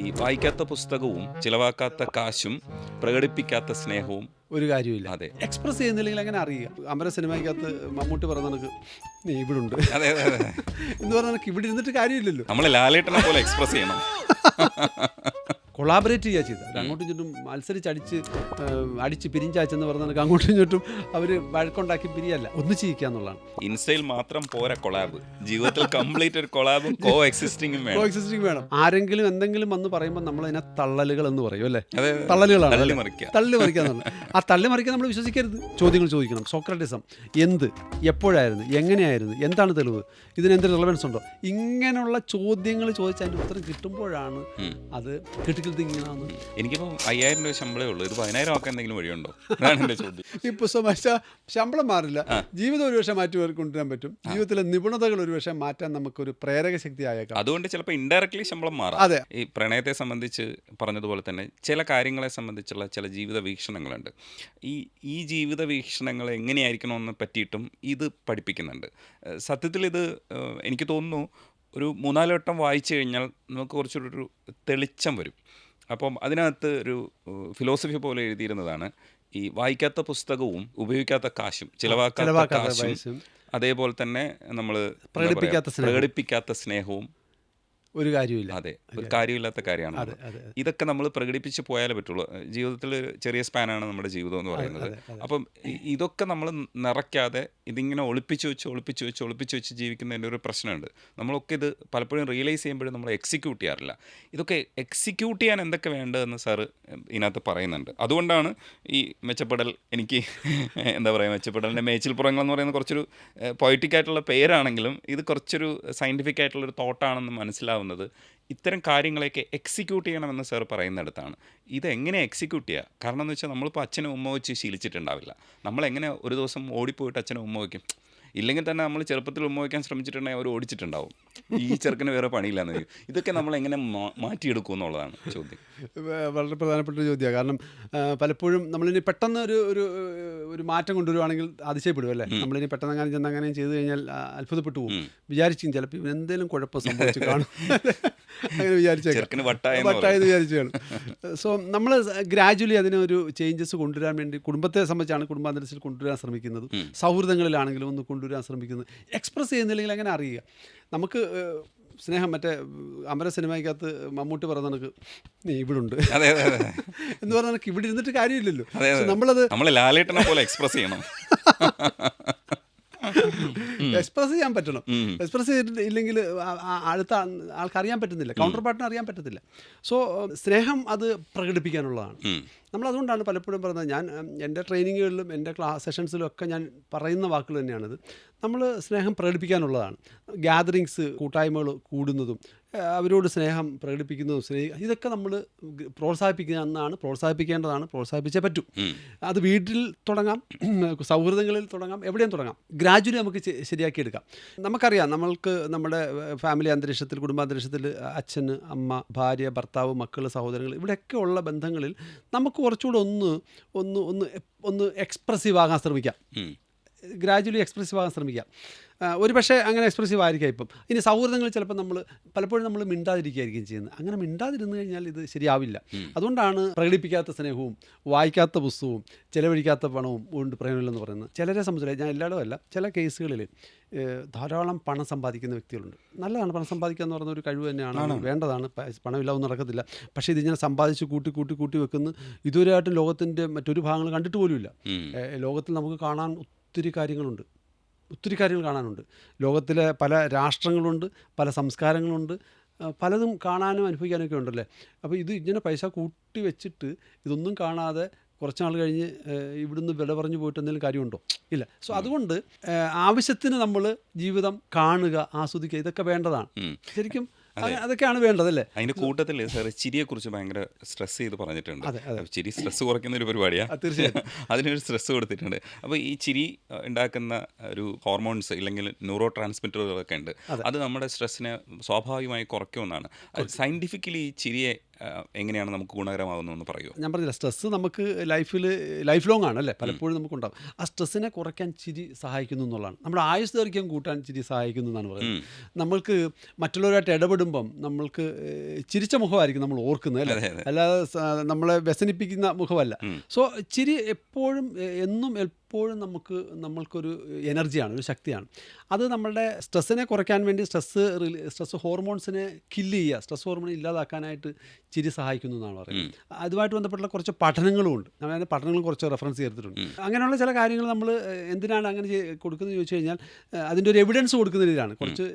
ഈ വായിക്കാത്ത പുസ്തകവും ചിലവാക്കാത്ത കാശും പ്രകടിപ്പിക്കാത്ത സ്നേഹവും ഒരു കാര്യമില്ല. അതെ എക്സ്പ്രസ് ചെയ്യുന്നില്ലെങ്കിൽ അങ്ങനെ അറിയുക. അമര സിനിമയ്ക്കകത്ത് മമ്മൂട്ടി പറഞ്ഞ കണക്ക് നീ ഇവിടെ ഉണ്ട് അതെ അതെ അതെ എന്ന് പറഞ്ഞ കണക്ക് ഇവിടെ ഇരുന്നിട്ട് കാര്യമില്ലല്ലോ. നമ്മളെ ലാലേട്ടനെ പോലെ എക്സ്പ്രസ് ചെയ്യണം. കൊളാബറേറ്റ് ചെയ്യുക ചെയ്തത് അങ്ങോട്ടും ഇങ്ങോട്ടും മത്സരിച്ചടിച്ച് അടിച്ച് പിരിഞ്ചാച്ചെന്ന് പറഞ്ഞ കണക്ക് അങ്ങോട്ടും ഇങ്ങോട്ടും അവർ വഴക്കുണ്ടാക്കി പിരിയല്ല, ഒന്ന് ചെയ്യിക്കുക എന്നുള്ളതാണ്. ഇൻസ്റ്റയിൽ മാത്രം പോരാ കൊളാബ്, ജീവിതത്തിൽ കംപ്ലീറ്റ് ഒരു കൊളാബും കോ എക്സിസ്റ്റിംഗും കോ വേണം. എക്സിസ്റ്റിംഗ് വേണം. ആരെങ്കിലും എന്തെങ്കിലും വന്ന് പറയുമ്പോൾ നമ്മൾ അതിനെ തള്ളലുകൾ എന്ന് പറയും അല്ലേ. അതെ, തള്ളലുകളാണ്, തള്ളിമറിക്കുക. തള്ളിമറിക്കുക എന്നുള്ളത്. ആ തള്ളിമറിക്കാൻ നമ്മൾ വിശ്വസിക്കരുത്. ചോദ്യങ്ങൾ ചോദിക്കണം. സോക്രട്ടിസം എന്ത്, എപ്പോഴായിരുന്നു, എങ്ങനെയായിരുന്നു, എന്താണ് തെളിവ്, ഇതിനെന്ത് റിലവൻസ് ഉണ്ടോ, ഇങ്ങനെയുള്ള ചോദ്യങ്ങൾ ചോദിച്ച് അതിൻ്റെ ഉത്തരം കിട്ടുമ്പോഴാണ് അത് ക്രിട്ടിക്കൽ തിങ്കിങ് ആണ്. എനിക്കിപ്പോൾ 5000 രൂപ ശമ്പളമേ ഉള്ളൂ, ഇത് 10000 ആക്കാൻ എന്തെങ്കിലും വഴിയുണ്ടോ? അതാണ് എൻ്റെ ചോദ്യം. ഈ പുസ്തകം ശമ്പളം മാറില്ല, ജീവിതം ഒരു പക്ഷേ മാറ്റി കൊണ്ടുവരാൻ പറ്റും. ജീവിതത്തിലെ നിപുണതകൾ ഒരു പക്ഷേ മാറ്റാൻ നമുക്കൊരു പ്രേരക ശക്തി ആയേക്കാം. അതുകൊണ്ട് ചിലപ്പോൾ ഇൻഡയറക്ട്ലി ശമ്പളം മാറാം. അതെ. ഈ പ്രണയത്തെ സംബന്ധിച്ച് പറഞ്ഞതുപോലെ തന്നെ ചില കാര്യങ്ങളെ സംബന്ധിച്ചുള്ള ചില ജീവിത വീക്ഷണങ്ങളുണ്ട്. ഈ ജീവിത വീക്ഷണങ്ങൾ എങ്ങനെയായിരിക്കണമെന്ന് പറ്റിയിട്ടും ഇത് പഠിപ്പിക്കുന്നുണ്ട്. സത്യത്തിൽ ഇത് എനിക്ക് തോന്നുന്നു ഒരു 3-4 വട്ടം വായിച്ചു കഴിഞ്ഞാൽ നമുക്ക് കുറച്ചൊരു തെളിച്ചം വരും. അപ്പം അതിനകത്ത് ഒരു ഫിലോസഫി പോലെ എഴുതിയിരുന്നതാണ്, ഈ വായിക്കാത്ത പുസ്തകവും ഉപയോഗിക്കാത്ത കാശും ചിലവാക്കാത്ത കാശും അതേപോലെ തന്നെ നമ്മൾ പ്രകടിപ്പിക്കാത്ത സ്നേഹവും ഒരു കാര്യമില്ല. അതെ, ഒരു കാര്യമില്ലാത്ത കാര്യമാണ്. ഇതൊക്കെ നമ്മൾ പ്രകടിപ്പിച്ച് പോയാലേ പറ്റുള്ളൂ. ജീവിതത്തിൽ ചെറിയ സ്പാനാണ് നമ്മുടെ ജീവിതം എന്ന് പറയുന്നത്. അപ്പം ഇതൊക്കെ നമ്മൾ നിറയ്ക്കാതെ ഇതിങ്ങനെ ഒളിപ്പിച്ച് വെച്ച് ജീവിക്കുന്നതിൻ്റെ ഒരു പ്രശ്നമുണ്ട്. നമ്മളൊക്കെ ഇത് പലപ്പോഴും റിയലൈസ് ചെയ്യുമ്പോഴും നമ്മൾ എക്സിക്യൂട്ട് ചെയ്യാറില്ല. ഇതൊക്കെ എക്സിക്യൂട്ട് ചെയ്യാൻ എന്തൊക്കെ വേണ്ടതെന്ന് സാറ് ഇതിനകത്ത് പറയുന്നുണ്ട്. അതുകൊണ്ടാണ് ഈ മെച്ചപ്പെടൽ എനിക്ക് എന്താ പറയുക, മെച്ചപ്പെടലിൻ്റെ മേച്ചിൽപ്പുറങ്ങൾ എന്ന് പറയുന്നത് കുറച്ചൊരു പൊയറ്റിക് ആയിട്ടുള്ള പേരാണെങ്കിലും ഇത് കുറച്ചൊരു സയൻറ്റിഫിക് ആയിട്ടുള്ളൊരു തോട്ടാണെന്ന് മനസ്സിലാവുന്നത് ഇത്തരം കാര്യങ്ങളെയൊക്കെ എക്സിക്യൂട്ട് ചെയ്യണമെന്ന് സാർ പറയുന്നിടത്താണ്. ഇതെങ്ങനെ എക്സിക്യൂട്ട് ചെയ്യുക? കാരണം എന്ന് വെച്ചാൽ നമ്മളിപ്പോൾ അച്ഛനും ഉമ്മ വെച്ച് ശീലിച്ചിട്ടുണ്ടാവില്ല. നമ്മളെങ്ങനെ ഒരു ദിവസം ഓടിപ്പോയിട്ട് അച്ഛനും ഉമ്മ വയ്ക്കും? ഇല്ലെങ്കിൽ തന്നെ നമ്മൾ ചെറുപ്പത്തിൽ ഉമ്മ വയ്ക്കാൻ ശ്രമിച്ചിട്ടുണ്ടെങ്കിൽ അവർ ഓടിച്ചിട്ടുണ്ടാവും. ഈ ചെറുക്കിന് വേറെ പണിയില്ലാന്ന് പറയും. ഇതൊക്കെ നമ്മൾ എങ്ങനെ മാറ്റിയെടുക്കും എന്നുള്ളതാണ് ചോദ്യം. വളരെ പ്രധാനപ്പെട്ട ഒരു ചോദ്യമാണ്. കാരണം പലപ്പോഴും നമ്മളിനി പെട്ടെന്ന് ഒരു മാറ്റം കൊണ്ടുവരുവാണെങ്കിൽ അതിശയപ്പെടും അല്ലേ. നമ്മളിനി പെട്ടെന്ന് അങ്ങനെ ചെയ്ത് കഴിഞ്ഞാൽ അത്ഭുതപ്പെട്ടു പോകും. വിചാരിച്ചും ചിലപ്പോൾ ഇവൻ എന്തെങ്കിലും കുഴപ്പം സംഭവിച്ച് കാണും അങ്ങനെ വിചാരിച്ചേക്കാം, വട്ടായെന്ന് വിചാരിച്ചു കാണും. സോ നമ്മൾ ഗ്രാജുവലി അതിനൊരു ചേഞ്ചസ് കൊണ്ടുവരാൻ വേണ്ടി കുടുംബത്തെ സംബന്ധിച്ചാണ് കുടുംബാന്തരീക്ഷത്തിൽ കൊണ്ടുവരാൻ ശ്രമിക്കുന്നത്. സൗഹൃദങ്ങളിലാണെങ്കിലും ഒന്ന് കൊണ്ടുവരാൻ ശ്രമിക്കുന്നത്. എക്സ്പ്രസ് ചെയ്യുന്നില്ലെങ്കിൽ അങ്ങനെ അറിയുക. നമുക്ക് സ്നേഹം മറ്റേ അമര സിനിമയ്ക്കകത്ത് മമ്മൂട്ടി പറഞ്ഞ കണക്ക് നീ ഇവിടെ ഉണ്ട് എന്ന് പറഞ്ഞ കണക്ക് ഇവിടെ ഇരുന്നിട്ട് കാര്യമില്ലല്ലോ. നമ്മളെ ലാലേട്ടനെ പോലെ എക്സ്പ്രസ് ചെയ്യണം. എക്സ്പ്രസ് ചെയ്യാൻ പറ്റണം. എക്സ്പ്രസ് ചെയ്തിട്ടില്ലെങ്കിൽ അടുത്ത ആൾക്ക് അറിയാൻ പറ്റുന്നില്ല, കൗണ്ടർ പാർട്ടിന് അറിയാൻ പറ്റത്തില്ല. സോ സ്നേഹം അത് പ്രകടിപ്പിക്കാനുള്ളതാണ്. നമ്മളതുകൊണ്ടാണ് പലപ്പോഴും പറയുന്നത്, ഞാൻ എൻ്റെ ട്രെയിനിങ്ങുകളിലും എൻ്റെ സെഷൻസിലും ഒക്കെ ഞാൻ പറയുന്ന വാക്കുകൾ തന്നെയാണിത്. നമ്മൾ സ്നേഹം പ്രകടിപ്പിക്കാനുള്ളതാണ്. ഗ്യാതറിങ്സ്, കൂട്ടായ്മകൾ കൂടുന്നതും അവരോട് സ്നേഹം പ്രകടിപ്പിക്കുന്നതും ഇതൊക്കെ നമ്മൾ പ്രോത്സാഹിപ്പിക്കേണ്ടതാണ്. പ്രോത്സാഹിപ്പിച്ചേ പറ്റൂ. അത് വീട്ടിൽ തുടങ്ങാം, സൗഹൃദങ്ങളിൽ തുടങ്ങാം, എവിടെയും തുടങ്ങാം. ഗ്രാജുവലി നമുക്ക് ശരിയാക്കിയെടുക്കാം. നമുക്കറിയാം, നമ്മൾക്ക് നമ്മുടെ ഫാമിലി അന്തരീക്ഷത്തിൽ, കുടുംബാന്തരീക്ഷത്തിൽ അച്ഛന്, അമ്മ, ഭാര്യ, ഭർത്താവ്, മക്കൾ, സഹോദരങ്ങൾ, ഇവിടെയൊക്കെ ഉള്ള ബന്ധങ്ങളിൽ നമുക്ക് കുറച്ചുകൂടെ ഒന്ന് എക്സ്പ്രസീവ് ആകാൻ ശ്രമിക്കാം. ഗ്രാജുവലി എക്സ്പ്രസീവ് ആകാൻ ശ്രമിക്കാം. ഒരു പക്ഷേ അങ്ങനെ എക്സ്പ്രസീവ് ആയിരിക്കാം. ഇപ്പം ഇനി സൗഹൃദങ്ങളിൽ ചിലപ്പോൾ പലപ്പോഴും നമ്മൾ മിണ്ടാതിരിക്കുകയായിരിക്കും ചെയ്യുന്നത്. അങ്ങനെ മിണ്ടാതിരുന്നു കഴിഞ്ഞാൽ ഇത് ശരിയാവില്ല. അതുകൊണ്ടാണ് പ്രകടിപ്പിക്കാത്ത സ്നേഹവും വായിക്കാത്ത പുസ്തകവും ചെലവഴിക്കാത്ത പണവും കൊണ്ട് പ്രയോജനമില്ലെന്ന് പറയുന്നത്. ചിലരെ സംബന്ധിച്ച്, ഞാൻ എല്ലായിടും അല്ല, ചില കേസുകളിൽ ധാരാളം പണം സമ്പാദിക്കുന്ന വ്യക്തികളുണ്ട്. നല്ലതാണ്, പണം സമ്പാദിക്കുക എന്ന് പറയുന്ന ഒരു കഴിവ് തന്നെയാണ്, വേണ്ടതാണ്. പണമില്ലാതൊന്നും നടക്കത്തില്ല. പക്ഷേ ഇതിങ്ങനെ സമ്പാദിച്ച് കൂട്ടി വെക്കുന്ന ഇതുവരെയായിട്ടും ലോകത്തിൻ്റെ മറ്റൊരു ഭാഗങ്ങൾ കണ്ടിട്ട് പോലുമില്ല. ലോകത്തിൽ നമുക്ക് കാണാൻ ഒത്തിരി കാര്യങ്ങൾ കാണാനുണ്ട്. ലോകത്തിലെ പല രാഷ്ട്രങ്ങളുണ്ട്, പല സംസ്കാരങ്ങളുണ്ട്, പലതും കാണാനും അനുഭവിക്കാനൊക്കെ ഉണ്ടല്ലേ. അപ്പോൾ ഇത് ഇങ്ങനെ പൈസ കൂട്ടി വെച്ചിട്ട് ഇതൊന്നും കാണാതെ കുറച്ച് നാൾ കഴിഞ്ഞ് ഇവിടുന്ന് വില പറഞ്ഞു പോയിട്ട് എന്തെങ്കിലും കാര്യമുണ്ടോ? ഇല്ല. സോ അതുകൊണ്ട് ആവശ്യത്തിന് നമ്മൾ ജീവിതം കാണുക, ആസ്വദിക്കുക, ഇതൊക്കെ വേണ്ടതാണ് ശരിക്കും. അതൊക്കെയാണ് വേണ്ടതല്ലേ. അതിൻ്റെ കൂട്ടത്തിൽ സാർ ചിരിയെക്കുറിച്ച് ഭയങ്കര സ്ട്രെസ് ചെയ്ത് പറഞ്ഞിട്ടുണ്ട്. ചിരി സ്ട്രെസ് കുറയ്ക്കുന്ന ഒരു പരിപാടിയാണ്. തീർച്ചയായും അതിനൊരു സ്ട്രെസ് കൊടുത്തിട്ടുണ്ട്. അപ്പോൾ ഈ ചിരി ഉണ്ടാക്കുന്ന ഒരു ഹോർമോൺസ് ഇല്ലെങ്കിൽ ന്യൂറോ ട്രാൻസ്മിറ്ററുകളൊക്കെ ഉണ്ട്. അത് നമ്മുടെ സ്ട്രെസ്സിനെ സ്വാഭാവികമായി കുറയ്ക്കുമെന്നാണ്. സയൻറ്റിഫിക്കലി ഈ ചിരിയെ എങ്ങനെയാണ് നമുക്ക് ഗുണകരമാകുന്നതെന്ന് പറയുമോ? ഞാൻ പറഞ്ഞില്ല, സ്ട്രെസ്സ് നമുക്ക് ലൈഫ് ലോങ് ആണ് അല്ലേ, പലപ്പോഴും നമുക്കുണ്ടാകും. ആ സ്ട്രെസ്സിനെ കുറയ്ക്കാൻ ചിരി സഹായിക്കുന്നു എന്നുള്ളതാണ്. നമ്മുടെ ആയുസ് ദൈർഘ്യം കൂട്ടാൻ ചിരി സഹായിക്കുന്നു എന്നാണ് പറയുന്നത്. നമ്മൾക്ക് മറ്റുള്ളവരായിട്ട് ഇടപെടുമ്പം നമ്മൾക്ക് ചിരിച്ച മുഖമായിരിക്കും നമ്മൾ ഓർക്കുന്നത് അല്ലേ, അല്ലാതെ നമ്മളെ വ്യസനിപ്പിക്കുന്ന മുഖമല്ല. സോ ചിരി എപ്പോഴും എപ്പോഴും നമ്മൾക്കൊരു എനർജിയാണ്, ഒരു ശക്തിയാണ്. അത് നമ്മളുടെ സ്ട്രെസ്സിനെ കുറയ്ക്കാൻ വേണ്ടി സ്ട്രെസ് ഹോർമോൺസിനെ കില്ല് ചെയ്യുക, സ്ട്രെസ് ഹോർമോൺ ഇല്ലാതാക്കാനായിട്ട് ചിരി സഹായിക്കുന്നു എന്നാണ് പറയുന്നത്. അതുമായിട്ട് ബന്ധപ്പെട്ടുള്ള കുറച്ച് പഠനങ്ങളുമുണ്ട്. നമ്മൾ അതിൻ്റെ പഠനങ്ങൾ കുറച്ച് റെഫറൻസ് ചെയ്തിട്ടുണ്ട്. അങ്ങനെയുള്ള ചില കാര്യങ്ങൾ നമ്മൾ എന്തിനാണ് അങ്ങനെ കൊടുക്കുന്നത് ചോദിച്ചു കഴിഞ്ഞാൽ അതിൻ്റെ ഒരു എവിഡൻസ് കൊടുക്കുന്ന രീതിയിലാണ്. കുറച്ച്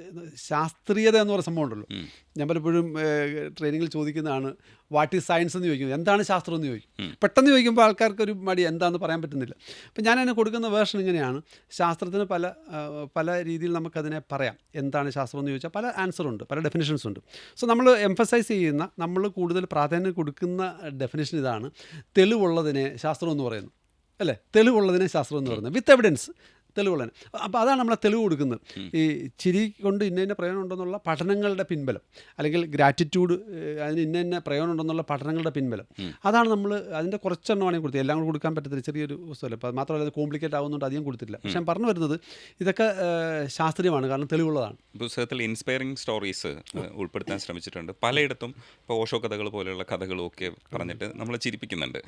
ശാസ്ത്രീയത എന്ന് പറയുന്ന സംഭവം ഉണ്ടല്ലോ. ഞാൻ പലപ്പോഴും ട്രെയിനിങ്ങിൽ ചോദിക്കുന്നതാണ്, വാട്ട് ഈസ് സയൻസ് എന്ന് ചോദിക്കും, എന്താണ് ശാസ്ത്രം എന്ന് ചോദിക്കും. പെട്ടെന്ന് ചോദിക്കുമ്പോൾ ആൾക്കാർക്കൊരു മടി, എന്താണെന്ന് പറയാൻ പറ്റുന്നില്ല. അപ്പം ഞാൻ അതിനെ കൊടുക്കുന്ന വേർഷൻ ഇങ്ങനെയാണ്. ശാസ്ത്രത്തിന് പല രീതിയിൽ നമുക്കതിനെ പറയാം. എന്താണ് ശാസ്ത്രം എന്ന് ചോദിച്ചാൽ പല ആൻസറുണ്ട്, പല ഡെഫിനിഷൻസ് ഉണ്ട്. സോ നമ്മൾ എംഫസൈസ് ചെയ്യുന്ന, നമ്മൾ കൂടുതൽ പ്രാധാന്യം കൊടുക്കുന്ന ഡെഫിനിഷൻ ഇതാണ്: തെളിവുള്ളതിനെ ശാസ്ത്രം എന്ന് പറയുന്നു അല്ലേ, തെളിവുള്ളതിനെ ശാസ്ത്രം എന്ന് പറയുന്നത്, വിത്ത് എവിഡൻസ്, തെളിവുള്ളതിന്. അപ്പോൾ അതാണ് നമ്മളെ തെളിവ് കൊടുക്കുന്നത്. ഈ ചിരി കൊണ്ട് ഇന്ന പ്രയോജനം ഉണ്ടെന്നുള്ള പഠനങ്ങളുടെ പിൻബലം, അല്ലെങ്കിൽ ഗ്രാറ്റിറ്റ്യൂഡ് അതിന് ഇന്ന പ്രയോജനം ഉണ്ടെന്നുള്ള പഠനങ്ങളുടെ പിൻബലം, അതാണ് നമ്മൾ അതിൻ്റെ കുറച്ചെണ്ണമാണെങ്കിൽ കൊടുത്തത്. എല്ലാം കൂടെ കൊടുക്കാൻ പറ്റത്തില്ല, ചെറിയൊരു വസ്തുവല്ല. അപ്പോൾ മാത്രമല്ല അത് കോംപ്ലിക്കേറ്റ് ആവുന്നുണ്ട്, അധികം കൊടുത്തില്ല. പക്ഷേ ഞാൻ പറഞ്ഞു വരുന്നത് ഇതൊക്കെ ശാസ്ത്രീയമാണ്, കാരണം തെളിവുള്ളതാണ്. പുസ്തകത്തിൽ ഇൻസ്പയറിംഗ് സ്റ്റോറീസ് ഉൾപ്പെടുത്താൻ ശ്രമിച്ചിട്ടുണ്ട്. പലയിടത്തും ഇപ്പോൾ ഓഷോ കഥകൾ പോലെയുള്ള കഥകളും ഒക്കെ പറഞ്ഞിട്ട് നമ്മളെ ചിരിപ്പിക്കുന്നുണ്ട്.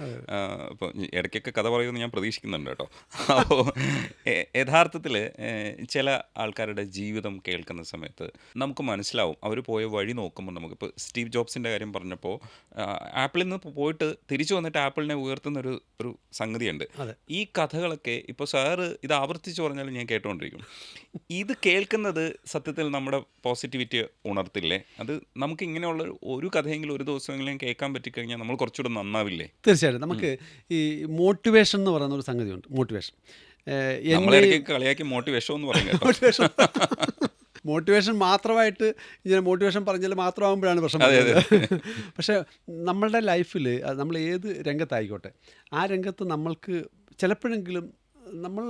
ഇപ്പോൾ ഇടയ്ക്കൊക്കെ കഥ പറയുമെന്ന് ഞാൻ പ്രതീക്ഷിക്കുന്നുണ്ട് കേട്ടോ. അപ്പോൾ യഥാർത്ഥത്തിൽ ചില ആൾക്കാരുടെ ജീവിതം കേൾക്കുന്ന സമയത്ത് നമുക്ക് മനസ്സിലാവും, അവർ പോയ വഴി നോക്കുമ്പോൾ നമുക്കിപ്പോൾ സ്റ്റീവ് ജോബ്സിൻ്റെ കാര്യം പറഞ്ഞപ്പോൾ ആപ്പിളിൽ നിന്ന് പോയിട്ട് തിരിച്ചു വന്നിട്ട് ആപ്പിളിനെ ഉയർത്തുന്നൊരു സംഗതിയുണ്ട്. ഈ കഥകളൊക്കെ ഇപ്പോൾ സാറ് ഇത് ആവർത്തിച്ച് പറഞ്ഞാലും ഞാൻ കേട്ടുകൊണ്ടിരിക്കും. ഇത് കേൾക്കുന്നത് സത്യത്തിൽ നമ്മുടെ പോസിറ്റിവിറ്റി ഉണർത്തില്ലേ? അത് നമുക്ക് ഇങ്ങനെയുള്ള ഒരു കഥയെങ്കിലും ഒരു ദിവസമെങ്കിലും കേൾക്കാൻ പറ്റിക്കഴിഞ്ഞാൽ നമ്മൾ കുറച്ചുകൂടെ നന്നാവില്ലേ? തീർച്ചയായിട്ടും. നമുക്ക് ഈ മോട്ടിവേഷൻ എന്ന് പറയുന്ന ഒരു സംഗതിയുണ്ട്. മോട്ടിവേഷൻ കളിയാക്കി മോട്ടിവേഷൻ എന്ന് പറയുന്നത്. മോട്ടിവേഷൻ മാത്രമായിട്ട് ഇങ്ങനെ മോട്ടിവേഷൻ പറഞ്ഞാൽ മാത്രമാകുമ്പോഴാണ് പ്രശ്നം. പക്ഷേ നമ്മളുടെ ലൈഫിൽ നമ്മൾ ഏത് രംഗത്തായിക്കോട്ടെ, ആ രംഗത്ത് നമ്മൾക്ക് ചിലപ്പോഴെങ്കിലും നമ്മൾ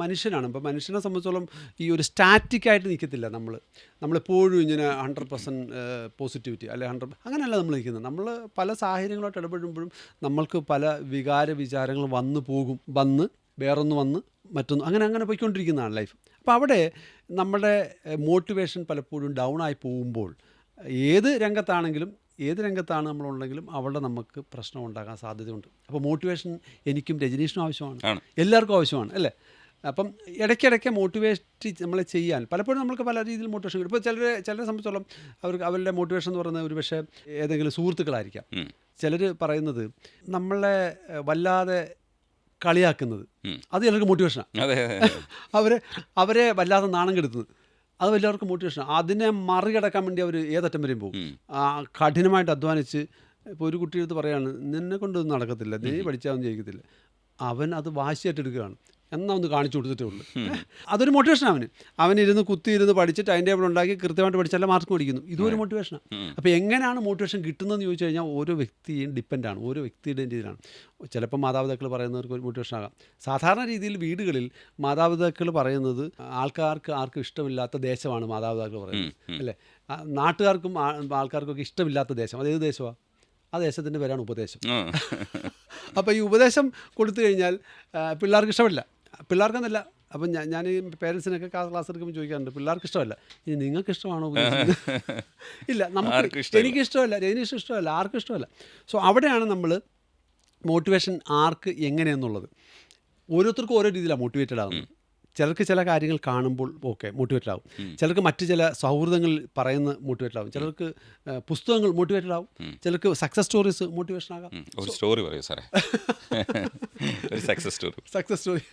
മനുഷ്യനാണ്. ഇപ്പോൾ മനുഷ്യനെ സംബന്ധിച്ചോളം ഈ ഒരു സ്റ്റാറ്റിക്കായിട്ട് നിൽക്കത്തില്ല. നമ്മളെപ്പോഴും ഇങ്ങനെ 100% പോസിറ്റിവിറ്റി അല്ലെ 100 അങ്ങനെയല്ല നമ്മൾ നിൽക്കുന്നത്. നമ്മൾ പല സാഹചര്യങ്ങളായിട്ട് ഇടപെടുമ്പോഴും നമ്മൾക്ക് പല വിചാരങ്ങൾ വന്ന് വേറൊന്ന് വന്ന് മറ്റൊന്ന് അങ്ങനെ പോയിക്കൊണ്ടിരിക്കുന്നതാണ് ലൈഫ്. അപ്പോൾ അവിടെ നമ്മുടെ മോട്ടിവേഷൻ പലപ്പോഴും ഡൗൺ ആയി പോകുമ്പോൾ ഏത് രംഗത്താണ് നമ്മളുണ്ടെങ്കിലും അവിടെ നമുക്ക് പ്രശ്നം ഉണ്ടാകാൻ സാധ്യതയുണ്ട്. അപ്പോൾ മോട്ടിവേഷൻ എനിക്കും രജനീഷിനും ആവശ്യമാണ്, എല്ലാവർക്കും ആവശ്യമാണ് അല്ലേ. അപ്പം ഇടയ്ക്കിടയ്ക്ക് മോട്ടിവേറ്റ് നമ്മളെ ചെയ്യാൻ പലപ്പോഴും നമുക്ക് പല രീതിയിൽ മോട്ടിവേഷൻ കിട്ടും. ഇപ്പോൾ ചിലരെ സംബന്ധിച്ചോളം അവരുടെ മോട്ടിവേഷൻ എന്ന് പറയുന്നത് ഒരു പക്ഷേ ഏതെങ്കിലും സുഹൃത്തുക്കളായിരിക്കാം. ചിലർ പറയുന്നത് നമ്മളെ വല്ലാതെ കളിയാക്കുന്നത്, അത് ചിലർക്ക് മോട്ടിവേഷനാണ്. അവരെ വല്ലാതെ നാണം കെടുത്തുന്നത്, അത് എല്ലാവർക്കും മോട്ടിവേഷനാണ്. അതിനെ മറികടക്കാൻ വേണ്ടി അവർ ഏതറ്റം വരെയും പോകും. കഠിനമായിട്ട് അധ്വാനിച്ച് ഇപ്പോൾ ഒരു കുട്ടിയെടുത്ത് പറയാണ്, നിന്നെ കൊണ്ടൊന്നും നടക്കത്തില്ല, നീ പഠിച്ചാൽ ഒന്നും ജയിക്കത്തില്ല. അവൻ അത് വാശിയായിട്ട് എടുക്കുകയാണ്. എന്നാൽ ഒന്ന് കാണിച്ചു കൊടുത്തിട്ടേ ഉള്ളൂ. അതൊരു മോട്ടിവേഷനാണ്. അവനിരുന്ന് കുത്തിയിരുന്ന് പഠിച്ച് ടൈം ടേബിൾ ഉണ്ടാക്കി കൃത്യമായിട്ട് പഠിച്ചാൽ മാർക്ക് മേടിക്കുന്നു. ഇതൊരു മോട്ടിവേഷനാണ്. അപ്പോൾ എങ്ങനെയാണ് മോട്ടിവേഷൻ കിട്ടുന്നതെന്ന് ചോദിച്ചു കഴിഞ്ഞാൽ ഓരോ വ്യക്തിയും ഡിപ്പെൻഡാണ്, ഓരോ വ്യക്തിയുടെ രീതിയിലാണ്. ചിലപ്പോൾ മാതാപിതാക്കൾ പറയുന്നവർക്ക് ഒരു മോട്ടിവേഷൻ ആകാം. സാധാരണ രീതിയിൽ വീടുകളിൽ മാതാപിതാക്കൾ പറയുന്നത് ആർക്കും ഇഷ്ടമില്ലാത്ത ദേശമാണ് മാതാപിതാക്കൾ പറയുന്നത് അല്ലേ. നാട്ടുകാർക്കും ആൾക്കാർക്കൊക്കെ ഇഷ്ടമില്ലാത്ത ദേശം, അതേത് ദേശമാണ്? ആ ദേശത്തിൻ്റെ പേരാണ് ഉപദേശം. അപ്പോൾ ഈ ഉപദേശം കൊടുത്തു കഴിഞ്ഞാൽ പിള്ളേർക്ക് ഇഷ്ടമില്ല, പിള്ളേർക്കെന്നല്ല. അപ്പം ഞാൻ ഈ പേരൻസിനൊക്കെ ക്ലാസ് എടുക്കുമ്പോൾ ചോദിക്കാറുണ്ട്, പിള്ളേർക്ക് ഇഷ്ടമല്ല, ഇനി നിങ്ങൾക്ക് ഇഷ്ടമാണോ ഉപദേശിക്കുന്നത്? ഇല്ല, എനിക്കിഷ്ടമല്ല, രജനീഷ് ഇഷ്ടമല്ല, ആർക്കും ഇഷ്ടമല്ല. സോ അവിടെയാണ് നമ്മൾ മോട്ടിവേഷൻ ആർക്ക് എങ്ങനെയെന്നുള്ളത്. ഓരോരുത്തർക്കും ഓരോ രീതിയിലാണ് മോട്ടിവേറ്റഡ് ആകുന്നത്. ചിലർക്ക് ചില കാര്യങ്ങൾ കാണുമ്പോൾ മോട്ടിവേറ്റഡ് ആവും, ചിലർക്ക് മറ്റു ചില സൗഹൃദങ്ങൾ പറയുന്ന മോട്ടിവേറ്റഡ് ആവും, ചിലർക്ക് പുസ്തകങ്ങൾ മോട്ടിവേറ്റഡ് ആവും, ചിലർക്ക് സക്സസ് സ്റ്റോറീസ് മോട്ടിവേഷൻ ആകാം. ഒരു സ്റ്റോറി പറയൂ സാറേ, ഒരു സക്സസ് സ്റ്റോറി.